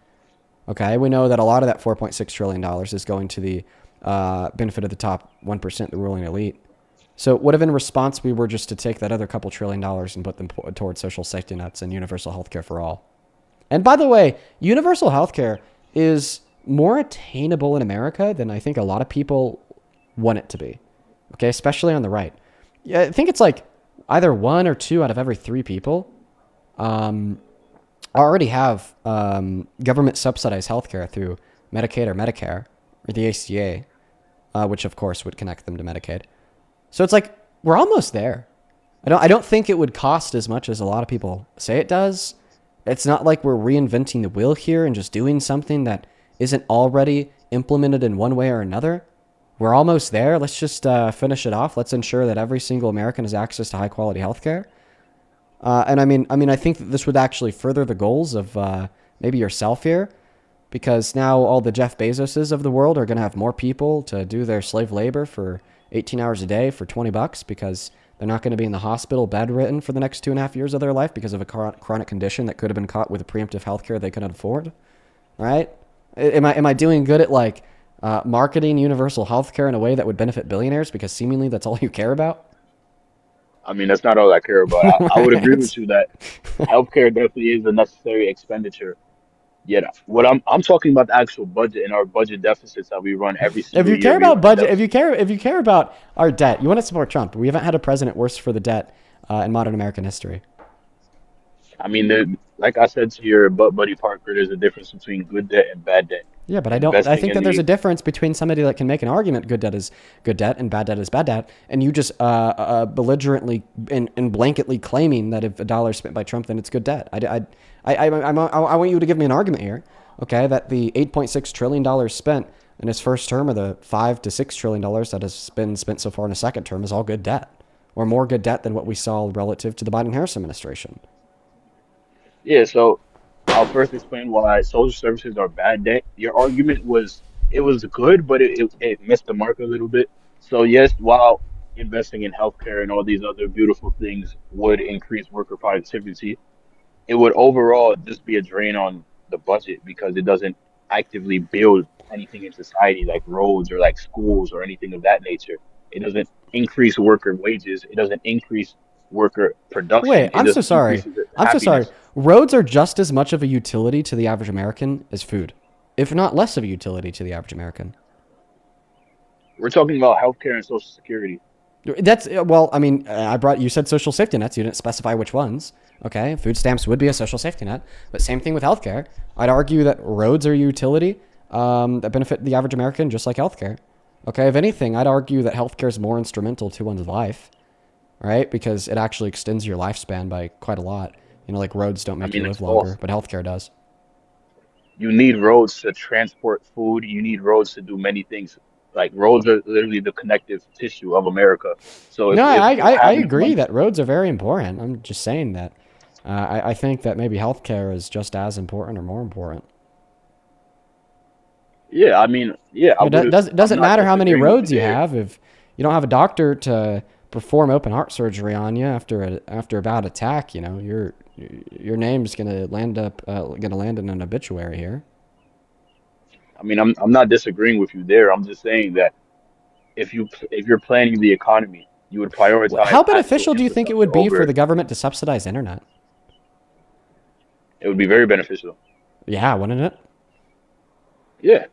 Okay, we know that a lot of that $4.6 trillion is going to the benefit of the top 1%, the ruling elite. So what if in response we were just to take that other couple $1 trillion and put them towards social safety nets and universal healthcare for all? And by the way, universal healthcare is more attainable in America than I think a lot of people want it to be. Okay, especially on the right. Yeah, I think it's like either 1 or 2 out of every 3 people already have government subsidized healthcare through Medicaid or Medicare or the ACA, which of course would connect them to Medicaid. So it's like we're almost there. I don't think it would cost as much as a lot of people say it does. It's not like we're reinventing the wheel here and just doing something that isn't already implemented in one way or another. We're almost there. Let's just finish it off. Let's ensure that every single American has access to high quality healthcare. And I mean, I think that this would actually further the goals of maybe yourself here, because now all the Jeff Bezoses of the world are going to have more people to do their slave labor for 18 hours a day for $20 because they're not going to be in the hospital bedridden for the next 2.5 years of their life because of a chronic condition that could have been caught with a preemptive healthcare they couldn't afford. Right? Am I doing good at like marketing universal healthcare in a way that would benefit billionaires because seemingly that's all you care about? I mean, that's not all I care about. I would agree Right? with you that healthcare definitely is a necessary expenditure. Yeah, what I'm talking about the actual budget and our budget deficits that we run every If single you year. care We about run a budget, if you deficit. care, if you care about our debt, you want to support Trump. We haven't had a president worse for the debt in modern American history. I mean, like I said to your buddy Parker, there's a difference between good debt and bad debt. Yeah, but I Investing think in that there's a the difference between somebody that can make an argument good debt is good debt and bad debt is bad debt, and you just belligerently and blanketly claiming that if a dollar is spent by Trump, then it's good debt. I want you to give me an argument here, okay, that the $8.6 trillion spent in his first term or the $5 to $6 trillion that has been spent so far in a second term is all good debt, or more good debt than what we saw relative to the Biden-Harris administration. Yeah, so I'll first explain why social services are bad debt. Your argument was it was good, but it missed the mark a little bit. So yes, while investing in healthcare and all these other beautiful things would increase worker productivity, it would overall just be a drain on the budget because it doesn't actively build anything in society like roads or like schools or anything of that nature. It doesn't increase worker wages. It doesn't increase worker Wait, production. It I'm so just sorry. increases the I'm so sorry. happiness. Roads are just as much of a utility to the average American as food, if not less of a utility to the average American. We're talking about healthcare and social security. That's well, I mean, you said social safety nets. You didn't specify which ones. Okay, food stamps would be a social safety net, but same thing with healthcare. I'd argue that roads are a utility that benefit the average American, just like healthcare. Okay, if anything, I'd argue that healthcare is more instrumental to one's life, right? Because it actually extends your lifespan by quite a lot. You know, like roads don't I make you mean, live it's longer, false. but healthcare does. You need roads to transport food. You need roads to do many things. Like roads are literally the connective tissue of America. So No, if I having a agree bunch, that roads are very important. I'm just saying that I think that maybe healthcare is just as important or more important. Yeah, I mean, yeah, I It would. I'm doesn't not matter how many disagreeing with you roads you there. have if you don't have a doctor to perform open heart surgery on you after a bad attack. You know, your name's gonna land in an obituary here. I mean, I'm not disagreeing with you there. I'm just saying that if you're planning the economy, you would prioritize How actual beneficial do you think it infrastructure would be for over. the government to subsidize internet? It would be very beneficial. Yeah, wouldn't it? Yeah,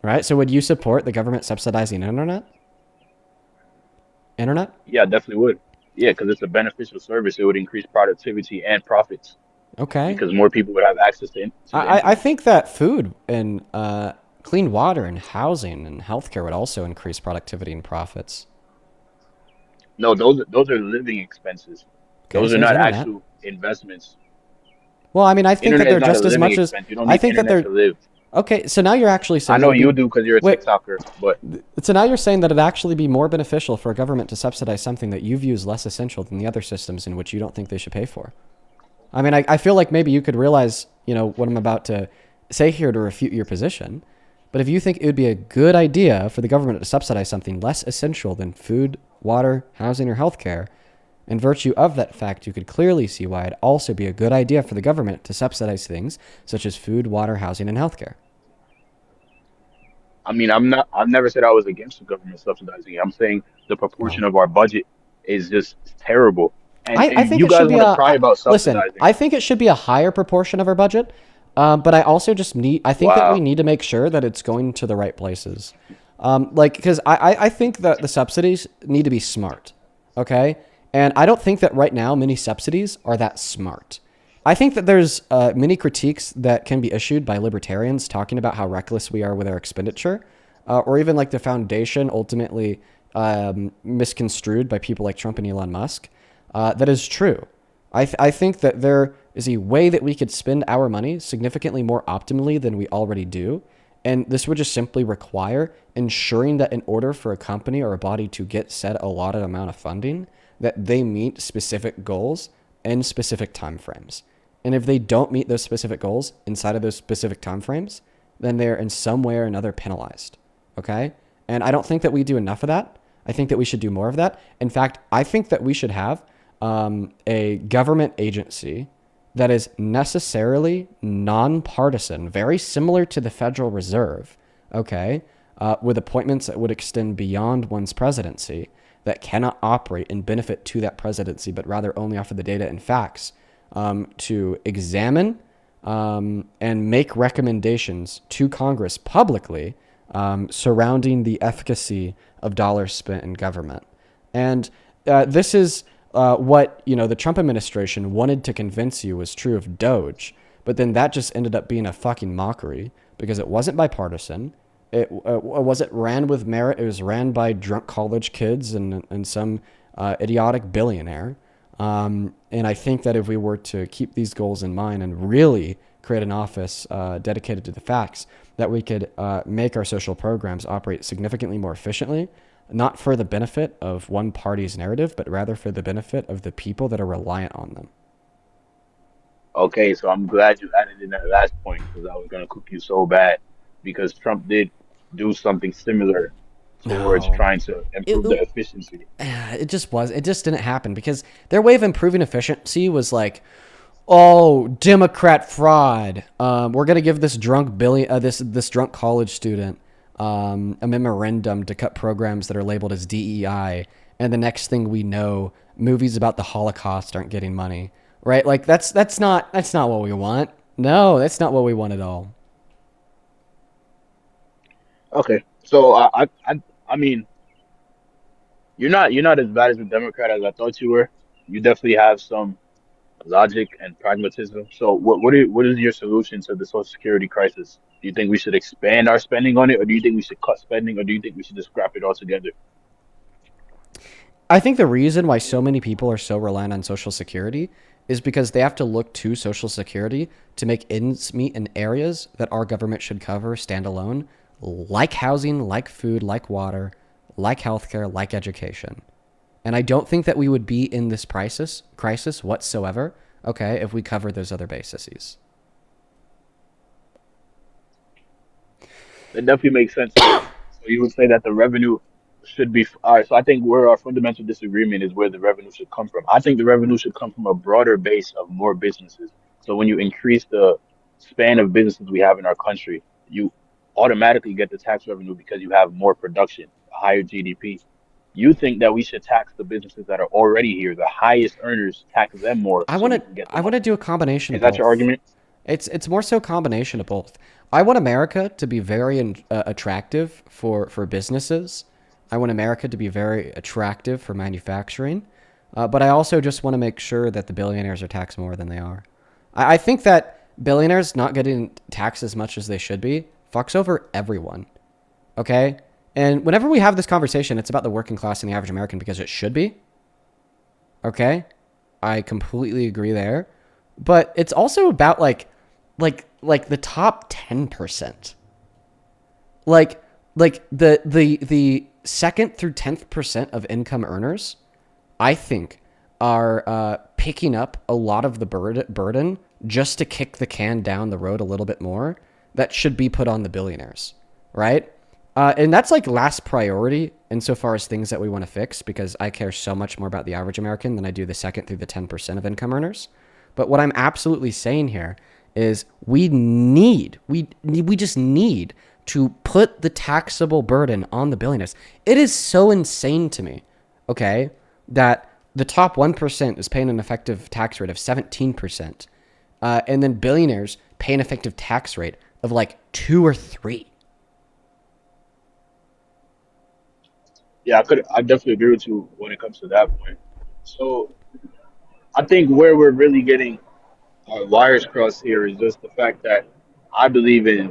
Right. So would you support the government subsidizing internet? Internet? yeah, I definitely would. Yeah, because it's a beneficial service. It would increase productivity and profits Okay. because more people would have access to the I internet. think that food and clean water and housing and healthcare would also increase productivity and profits. No, those are living expenses. Okay, Those are so is not internet. actual investments. Well, I mean, I think that Internet is they're not a just as living much as expense. You don't I need think that internet to they're live. okay. So now you're actually I saying know it'd you be do because you're a wait. TikToker, but So now you're saying that it'd actually be more beneficial for a government to subsidize something that you view as less essential than the other systems in which you don't think they should pay for. I mean, I feel like maybe you could realize, you know, what I'm about to say here to refute your position. But if you think it would be a good idea for the government to subsidize something less essential than food, water, housing, or healthcare, in virtue of that fact, you could clearly see why it'd also be a good idea for the government to subsidize things such as food, water, housing, and healthcare. I mean, I'm not. I've never said I was against the government subsidizing it. I'm saying the proportion Well, of our budget is just terrible, I and think you it should guys be want to cry about listen. subsidizing. I think it should be a higher proportion of our budget, but I also just need. I think that we Wow. need to make sure that it's going to the right places. Because I think that the subsidies need to be smart, okay? And I don't think that right now many subsidies are that smart. I think that there's many critiques that can be issued by libertarians talking about how reckless we are with our expenditure, or even like the foundation ultimately misconstrued by people like Trump and Elon Musk. That is true. I think that there is a way that we could spend our money significantly more optimally than we already do. And this would just simply require ensuring that in order for a company or a body to get said allotted amount of funding, that they meet specific goals in specific timeframes. And if they don't meet those specific goals inside of those specific timeframes, then they're in some way or another penalized. Okay? And I don't think that we do enough of that. I think that we should do more of that. In fact, I think that we should have a government agency that is necessarily nonpartisan, very similar to the Federal Reserve, okay, with appointments that would extend beyond one's presidency, that cannot operate and benefit to that presidency, but rather only offer the data and facts to examine and make recommendations to Congress publicly surrounding the efficacy of dollars spent in government. And this is what the Trump administration wanted to convince you was true of Doge, but then that just ended up being a fucking mockery because it wasn't bipartisan. It wasn't ran with merit. It was ran by drunk college kids and some idiotic billionaire. And I think that if we were to keep these goals in mind and really create an office dedicated to the facts, that we could make our social programs operate significantly more efficiently, not for the benefit of one party's narrative, but rather for the benefit of the people that are reliant on them. Okay, so I'm glad you added in that last point because I was gonna cook you so bad because Trump did do something similar towards No. trying to improve the efficiency. It just didn't happen because their way of improving efficiency was like, oh, Democrat fraud. We're gonna give this this drunk college student a memorandum to cut programs that are labeled as DEI, and the next thing we know, movies about the Holocaust aren't getting money, right? Like that's not what we want. No, that's not what we want at all. Okay, so I mean, you're not as bad as a Democrat as I thought you were. You definitely have some logic and pragmatism. So what is your solution to the Social Security crisis? Do you think we should expand our spending on it, or do you think we should cut spending, or do you think we should just scrap it altogether? I think the reason why so many people are so reliant on Social Security is because they have to look to Social Security to make ends meet in areas that our government should cover standalone, like housing, like food, like water, like healthcare, like education. And I don't think that we would be in this crisis whatsoever, okay, if we covered those other bases. That definitely makes sense. So you would say that the revenue should be all right. So I think where our fundamental disagreement is where the revenue should come from. I think the revenue should come from a broader base of more businesses. So when you increase the span of businesses we have in our country, you automatically get the tax revenue because you have more production, higher GDP. You think that we should tax the businesses that are already here, the highest earners, tax them more I so want we to can get the I want to money. do a combination Is of that your both. argument? It's more so a combination of both. I want America to be very attractive for businesses. I want America to be very attractive for manufacturing. But I also just want to make sure that the billionaires are taxed more than they are. I think that billionaires not getting taxed as much as they should be fucks over everyone. Okay? And whenever we have this conversation, it's about the working class and the average American because it should be. Okay? I completely agree there. But it's also about like the top 10%. Like the second through 10th percent of income earners, I think, are picking up a lot of the burden just to kick the can down the road a little bit more that should be put on the billionaires, right? And that's like last priority insofar as things that we want to fix, because I care so much more about the average American than I do the second through the 10% of income earners. But what I'm absolutely saying here is we just need to put the taxable burden on the billionaires. It is so insane to me, okay, that the top 1% is paying an effective tax rate of 17%, and then billionaires pay an effective tax rate of like 2 or 3. Yeah, I definitely agree with you when it comes to that point. So I think where we're really getting our wires crossed here is just the fact that I believe in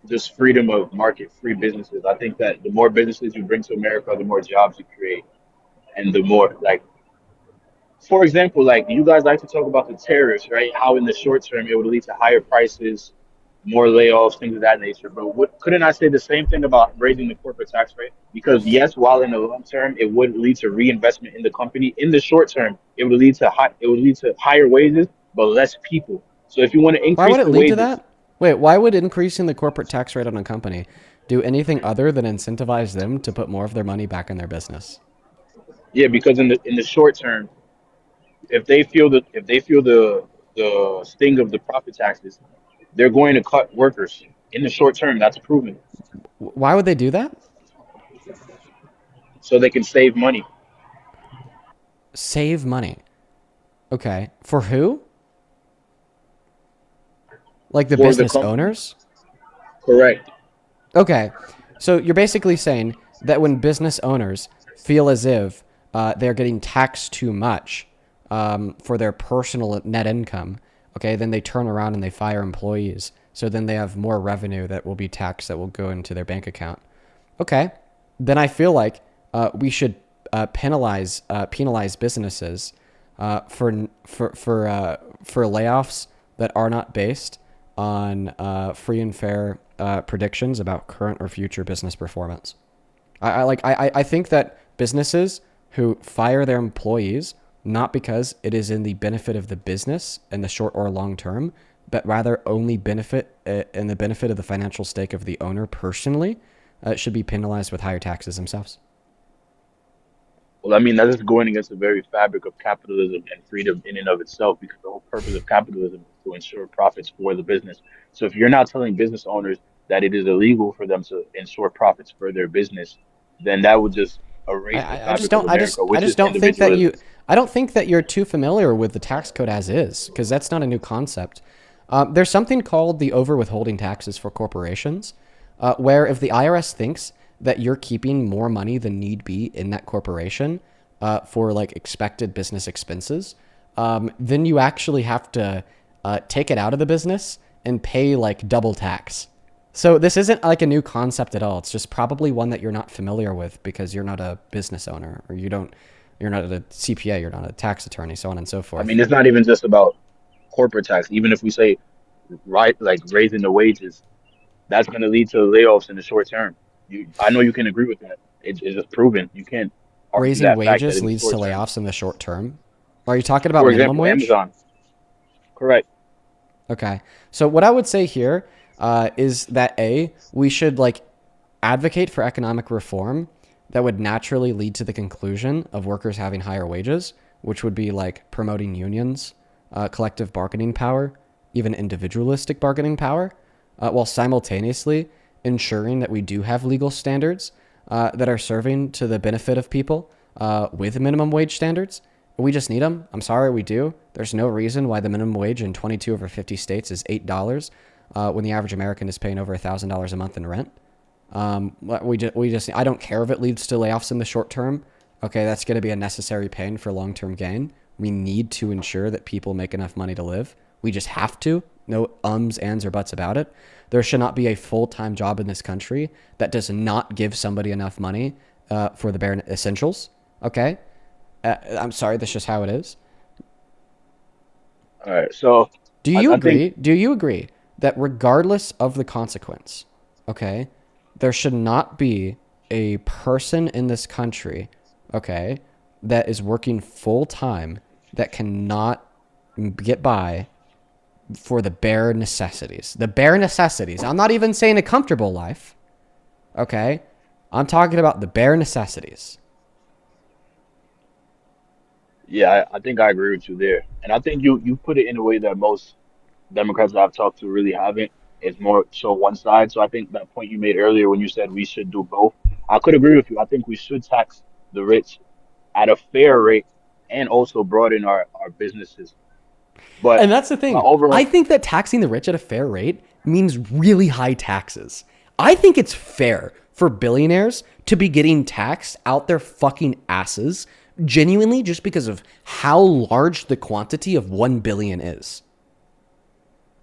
just freedom of market, free businesses. I think that the more businesses you bring to America, the more jobs you create, and the more like, for example, like you guys like to talk about the tariffs, right? How in the short term it would lead to higher prices, more layoffs, things of that nature. But couldn't I say the same thing about raising the corporate tax rate? Because yes, while in the long term it would lead to reinvestment in the company, in the short term it would lead to higher wages but less people. So if you want to Why increase would it the lead to wages, that? Wait, why would increasing the corporate tax rate on a company do anything other than incentivize them to put more of their money back in their business? yeah, because in the short term, if they feel the sting of the profit taxes, they're going to cut workers in the short term. That's proven, Why would they do that? so they can save money Save money. Okay. For who? Like the for the business company. owners? Correct. Okay. So you're basically saying that when business owners feel as if they're getting taxed too much for their personal net income, okay, then they turn around and they fire employees. So then they have more revenue that will be taxed that will go into their bank account. Okay. Then I feel like we should penalize businesses for layoffs that are not based on free and fair predictions about current or future business performance. I think that businesses who fire their employees not because it is in the benefit of the business in the short or long term, but rather only benefit in the benefit of the financial stake of the owner personally, should be penalized with higher taxes themselves. Well, I mean, that is going against the very fabric of capitalism and freedom in and of itself, because the whole purpose of capitalism is to ensure profits for the business. So if you're not telling business owners that it is illegal for them to ensure profits for their business, then that would just erase the I just fabric of don't America, I which is just don't think that individualism. I don't think that you're too familiar with the tax code as is, because that's not a new concept. There's something called the over withholding taxes for corporations, where if the IRS thinks that you're keeping more money than need be in that corporation for like expected business expenses, then you actually have to take it out of the business and pay like double tax. So this isn't like a new concept at all. It's just probably one that you're not familiar with because you're not a business owner or you're not a CPA, you're not a tax attorney, so on and so I mean, forth. it's not even just about corporate tax. Even if we say right, like raising the wages, that's going to lead to layoffs in the short term. I know you can agree with that. It's just proven. You can't argue Raising that fact that wages in the leads to short term. layoffs in the short term. Are you talking about For minimum example, wage? Amazon. Correct. Okay. So what I would say here, is that we should like advocate for economic reform that would naturally lead to the conclusion of workers having higher wages, which would be like promoting unions, collective bargaining power, even individualistic bargaining power, while simultaneously ensuring that we do have legal standards that are serving to the benefit of people with minimum wage standards. We just need them. I'm sorry, we do. There's no reason why the minimum wage in 22 over 50 states is $8 when the average American is paying over $1,000 a month in rent. We just I don't care if it leads to layoffs in the short term. Okay, that's going to be a necessary pain for long-term gain. We need to ensure that people make enough money to live. We just have to. No ums, ands, or buts about it. There should not be a full-time job in this country that does not give somebody enough money for the bare essentials. Okay? I'm sorry, that's just how it is. All right. So do you agree? Do you agree that regardless of the consequence, okay, there should not be a person in this country, okay, that is working full-time that cannot get by for the bare necessities? The bare necessities. I'm not even saying a comfortable life, okay? I'm talking about the bare necessities. Yeah, I think I agree with you there, and I think you put it in a way that most Democrats that I've talked to really haven't. It's more so one side. So I think that point you made earlier when you said we should do both, I could agree with you. I think we should tax the rich at a fair rate and also broaden our businesses. But And that's the my thing. I overall, think that taxing the rich at a fair rate means really high taxes. I think it's fair for billionaires to be getting taxed out their fucking asses genuinely just because of how large the quantity of 1 billion is.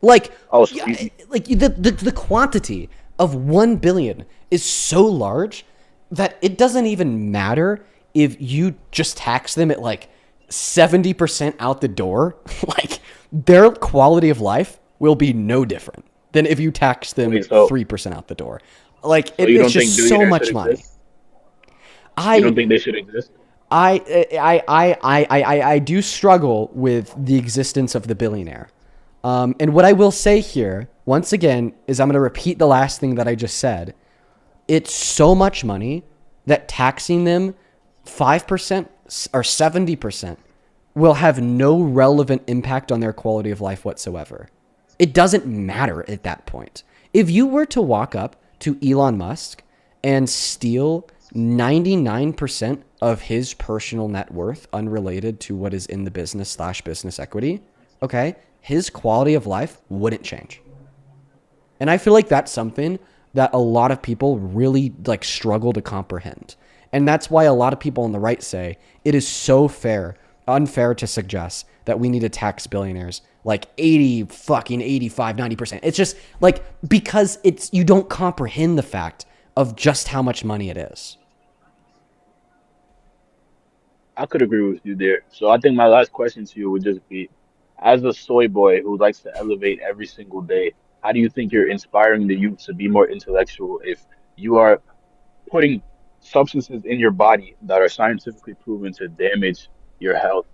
Like, oh, so yeah, like the quantity of 1 billion is so large that it doesn't even matter if you just tax them at like 70% out the door. Like, their quality of life will be no different than if you tax them wait, so 3% out the door. Like, so you it's don't think just so billionaires much should money. exist? You I don't think they should exist? I do struggle with the existence of the billionaire. And what I will say here, once again, is I'm going to repeat the last thing that I just said. It's so much money that taxing them 5% or 70% will have no relevant impact on their quality of life whatsoever. It doesn't matter at that point. If you were to walk up to Elon Musk and steal 99% of his personal net worth unrelated to what is in the business/business equity, okay, his quality of life wouldn't change. And I feel like that's something that a lot of people really like struggle to comprehend. And that's why a lot of people on the right say it is so unfair to suggest that we need to tax billionaires like 80, fucking 85, 90%. It's just like, because you don't comprehend the fact of just how much money it is. I could agree with you there. So I think my last question to you would just be, as a soy boy who likes to elevate every single day, how do you think you're inspiring the youth to be more intellectual if you are putting substances in your body that are scientifically proven to damage your health?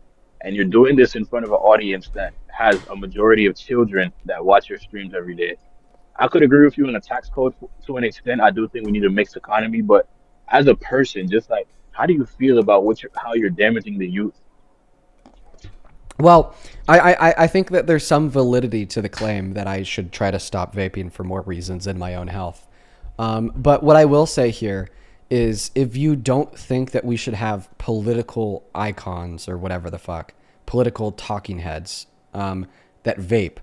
And you're doing this in front of an audience that has a majority of children that watch your streams every day. I could agree with you on the tax code to an extent. I do think we need a mixed economy, but as a person, just like, how do you feel about how you're damaging the youth? Well, I think that there's some validity to the claim that I should try to stop vaping for more reasons than my own health. But what I will say here is, if you don't think that we should have political icons or whatever the fuck, political talking heads that vape,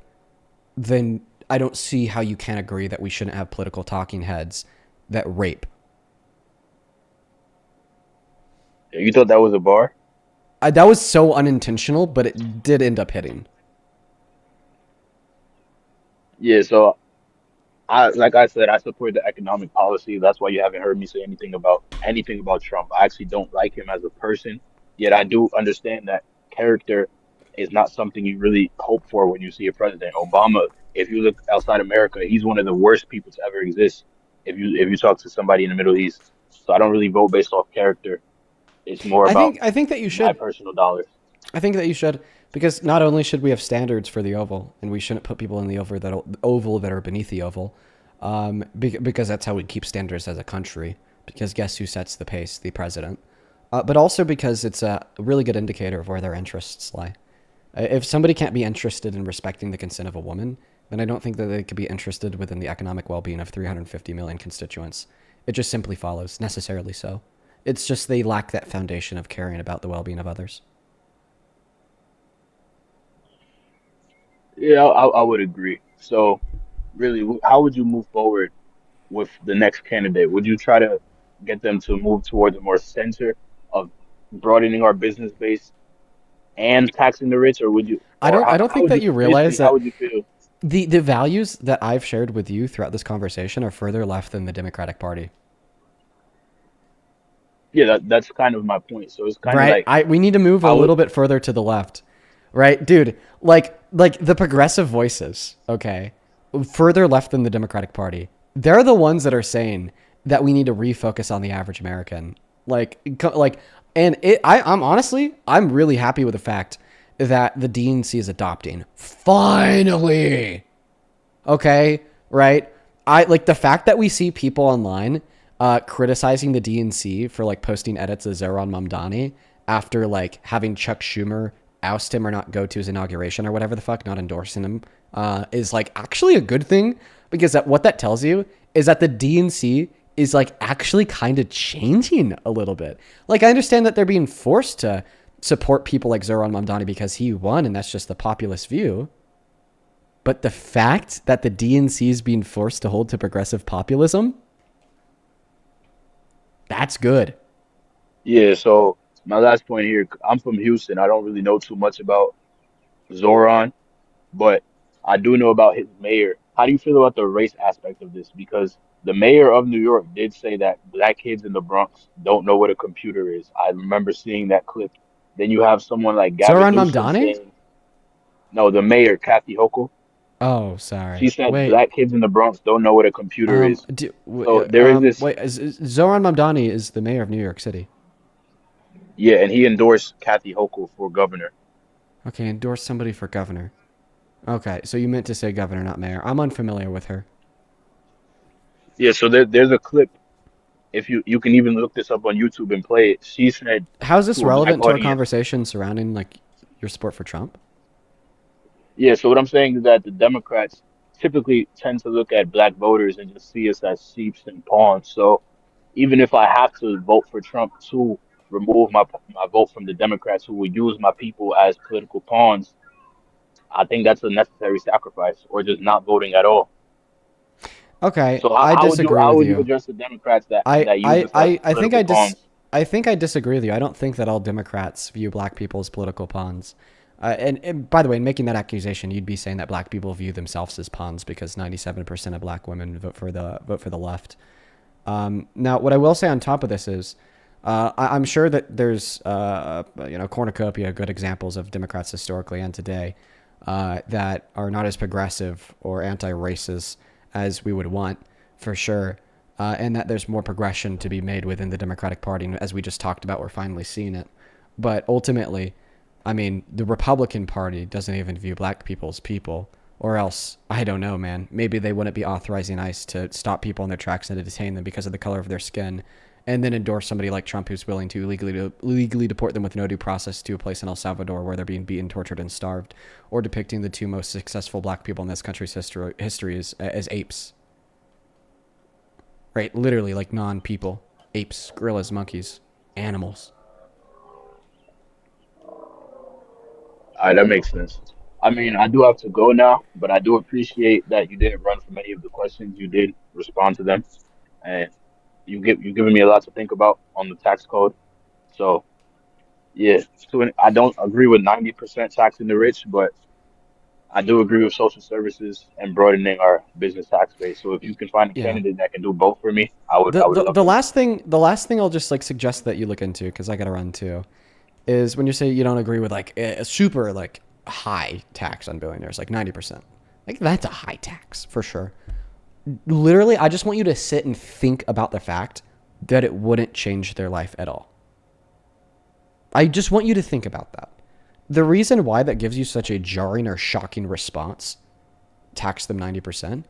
then I don't see how you can agree that we shouldn't have political talking heads that rape. You thought that was a bar? That was so unintentional, but it did end up hitting. Yeah, so like I said, I support the economic policy. That's why you haven't heard me say anything about Trump. I actually don't like him as a person, yet I do understand that character is not something you really hope for when you see a president. Obama, if you look outside America, he's one of the worst people to ever exist. If you talk to somebody in the Middle East, so I don't really vote based off character. It's more about I think that you my should. personal dollars. I think that you should. Because not only should we have standards for the oval, and we shouldn't put people in the oval that are beneath the oval, because that's how we keep standards as a country. Because guess who sets the pace? The president. But also because it's a really good indicator of where their interests lie. If somebody can't be interested in respecting the consent of a woman, then I don't think that they could be interested within the economic well-being of 350 million constituents. It just simply follows, necessarily so. It's just they lack that foundation of caring about the well-being of others. Yeah, I would agree. So, really, how would you move forward with the next candidate? Would you try to get them to move toward the more center of broadening our business base and taxing the rich, or would you, or I don't how think would that you, you realize basically, how that would you feel? the values that I've shared with you throughout this conversation are further left than the Democratic Party. Yeah, that's kind of my point. So it's kind of Right? like, We need to move a I would, little bit further to the left. Right? Dude, like the progressive voices, okay, further left than the Democratic Party. They're the ones that are saying that we need to refocus on the average American. I'm really happy with the fact that the DNC is adopting. Finally. Okay, right? I like the fact that we see people online criticizing the DNC for like posting edits of Zoran Mamdani after like having Chuck Schumer oust him or not go to his inauguration or whatever the fuck, not endorsing him, is like actually a good thing, because what that tells you is that the DNC is like actually kind of changing a little bit. Like I understand that they're being forced to support people like Zoran Mamdani because he won and that's just the populist view. But the fact that the DNC is being forced to hold to progressive populism, that's good. yeah. So my last point here, I'm from Houston. I don't really know too much about Zoran, but I do know about his mayor. How do you feel about the race aspect of this? Because the mayor of New York did say that black kids in the Bronx don't know what a computer is. I remember seeing that clip. Then you have someone like Gavin Zoran Newsom Mamdani? saying, no, the mayor, Kathy Hochul, Oh, she sorry. said Wait. black kids in the Bronx don't know what a computer is. So there is this, Wait. Zoran Mamdani is the mayor of New York City. yeah, and he endorsed Kathy Hochul for governor. Okay, endorse somebody for governor. Okay, so you meant to say governor, not mayor. I'm unfamiliar with her. Yeah, so there's a clip. If you can even look this up on YouTube and play it. She said How's this to a black relevant to our audience. conversation surrounding like your support for Trump? Yeah, so what I'm saying is that the Democrats typically tend to look at black voters and just see us as seeps and pawns. So even if I have to vote for Trump to remove my vote from the Democrats who will use my people as political pawns, I think that's a necessary sacrifice, or just not voting at all. Okay, So I disagree how with would you you. address the Democrats I that use I us as I, I think political pawns? I think I disagree with you. I don't think that all Democrats view black people as political pawns. And by the way, in making that accusation, you'd be saying that black people view themselves as pawns because 97% of black women vote for the left. Now, what I will say on top of this is, I'm sure that there's cornucopia of good examples of Democrats historically and today that are not as progressive or anti-racist as we would want, for sure. And that there's more progression to be made within the Democratic Party. And as we just talked about, we're finally seeing it. But ultimately, I mean, the Republican Party doesn't even view black people as people. Or else, I don't know, man. Maybe they wouldn't be authorizing ICE to stop people in their tracks and to detain them because of the color of their skin, and then endorse somebody like Trump who's willing to legally deport them with no due process to a place in El Salvador where they're being beaten, tortured, and starved, or depicting the two most successful black people in this country's history as apes. Right? Literally, like non-people. Apes, gorillas, monkeys, animals. All right, that makes sense. I mean, I do have to go now, but I do appreciate that you didn't run from any of the questions. You did respond to them, and you've given me a lot to think about on the tax code. So yeah, I don't agree with 90% taxing the rich, but I do agree with social services and broadening our business tax base. So if you can find a Yeah. candidate that can do both for me, The, I would the, love the to. last thing I'll just like suggest that you look into, because I gotta run too, is when you say you don't agree with like a super like high tax on billionaires, like 90%. Like that's a high tax for sure. Literally, I just want you to sit and think about the fact that it wouldn't change their life at all. I just want you to think about that. the reason why that gives you such a jarring or shocking response, tax them 90%,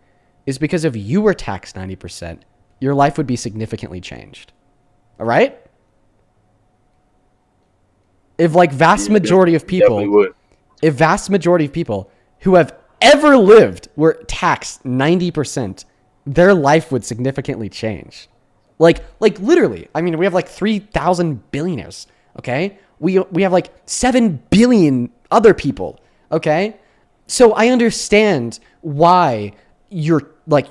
is because if you were taxed 90%, your life would be significantly changed. All right? If like vast majority of people, if vast majority of people who have ever lived were taxed 90%, their life would significantly change. Like literally, I mean, we have like 3,000 billionaires, okay? We have like 7 billion other people, okay? So I understand why your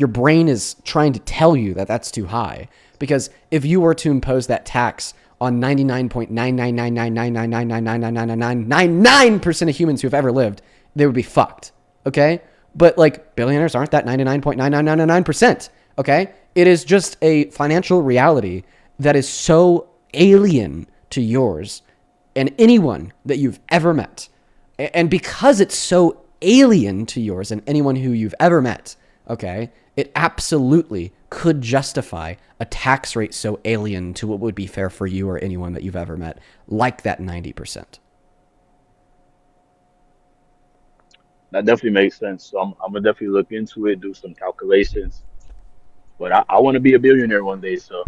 brain is trying to tell you that that's too high. Because if you were to impose that tax on 99.99999999999% of humans who have ever lived, they would be fucked, okay? But like billionaires aren't that 99.99999%, okay? It is just a financial reality that is so alien to yours and anyone that you've ever met. And because it's so alien to yours and anyone who you've ever met, okay, it absolutely could justify a tax rate so alien to what would be fair for you or anyone that you've ever met, like that 90%. That definitely makes sense. So I'm gonna definitely look into it, do some calculations. But I want to be a billionaire one day, so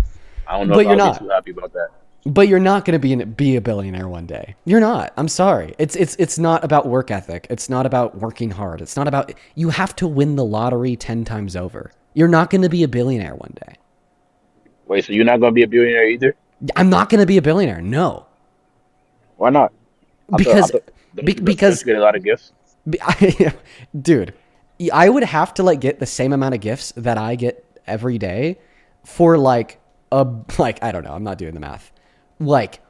I don't know But if you're I'll not. be too happy about that. But you're not going to be a billionaire one day. You're not. I'm sorry. It's not about work ethic. It's not about working hard. It's not about, you have to win the lottery 10 times over. You're not going to be a billionaire one day. Wait, so you're not gonna be a billionaire either? I'm not going to be a billionaire. No. Why not? Because Because you get a lot of gifts. Dude, I would have to like get the same amount of gifts that I get every day for like I don't know, I'm not doing the math. Like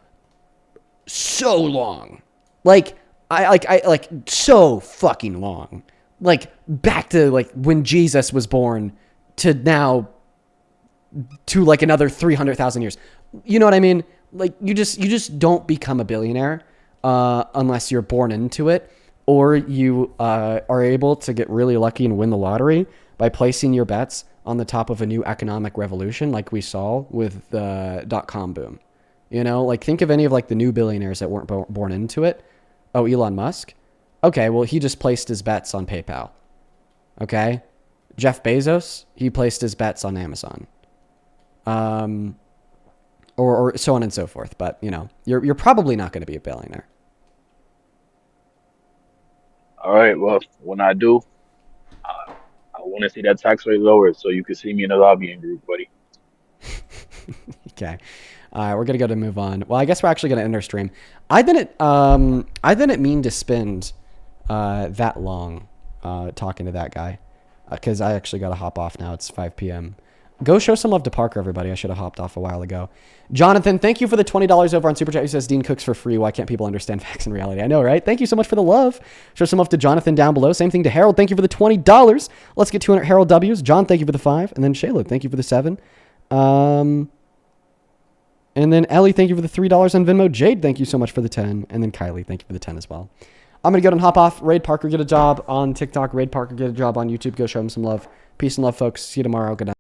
so long. Like I so fucking long. Like back to like when Jesus was born to now to like another 300,000 years. You know what I mean? Like you just don't become a billionaire unless you're born into it, or you are able to get really lucky and win the lottery by placing your bets on the top of a new economic revolution like we saw with the .com boom. You know, like think of any of like the new billionaires that weren't born into it. Oh, Elon Musk. Okay, well, he just placed his bets on PayPal. Okay? Jeff Bezos, he placed his bets on Amazon. Or so on and so forth. But, you know, you're probably not going to be a billionaire. All right. Well, when I do, I want to see that tax rate lowered so you can see me in the lobbying group, buddy. Okay. We're going to move on. Well, I guess we're actually going to end our stream. I didn't mean to spend that long talking to that guy because I actually got to hop off now. It's 5 p.m. Go show some love to Parker, everybody. I should have hopped off a while ago. Jonathan, thank you for the $20 over on Super Chat. He says, Dean cooks for free. Why can't people understand facts and reality? I know, right? Thank you so much for the love. Show some love to Jonathan down below. Same thing to Harold. Thank you for the $20. Let's get 200 Harold W's. John, thank you for the 5. And then Shayla, thank you for the 7. And then Ellie, thank you for the $3 on Venmo. Jade, thank you so much for the 10. And then Kylie, thank you for the 10 as well. I'm going to go and hop off. Raid Parker, get a job on TikTok. Raid Parker, get a job on YouTube. Go show him some love. Peace and love, folks. See you tomorrow. Good night.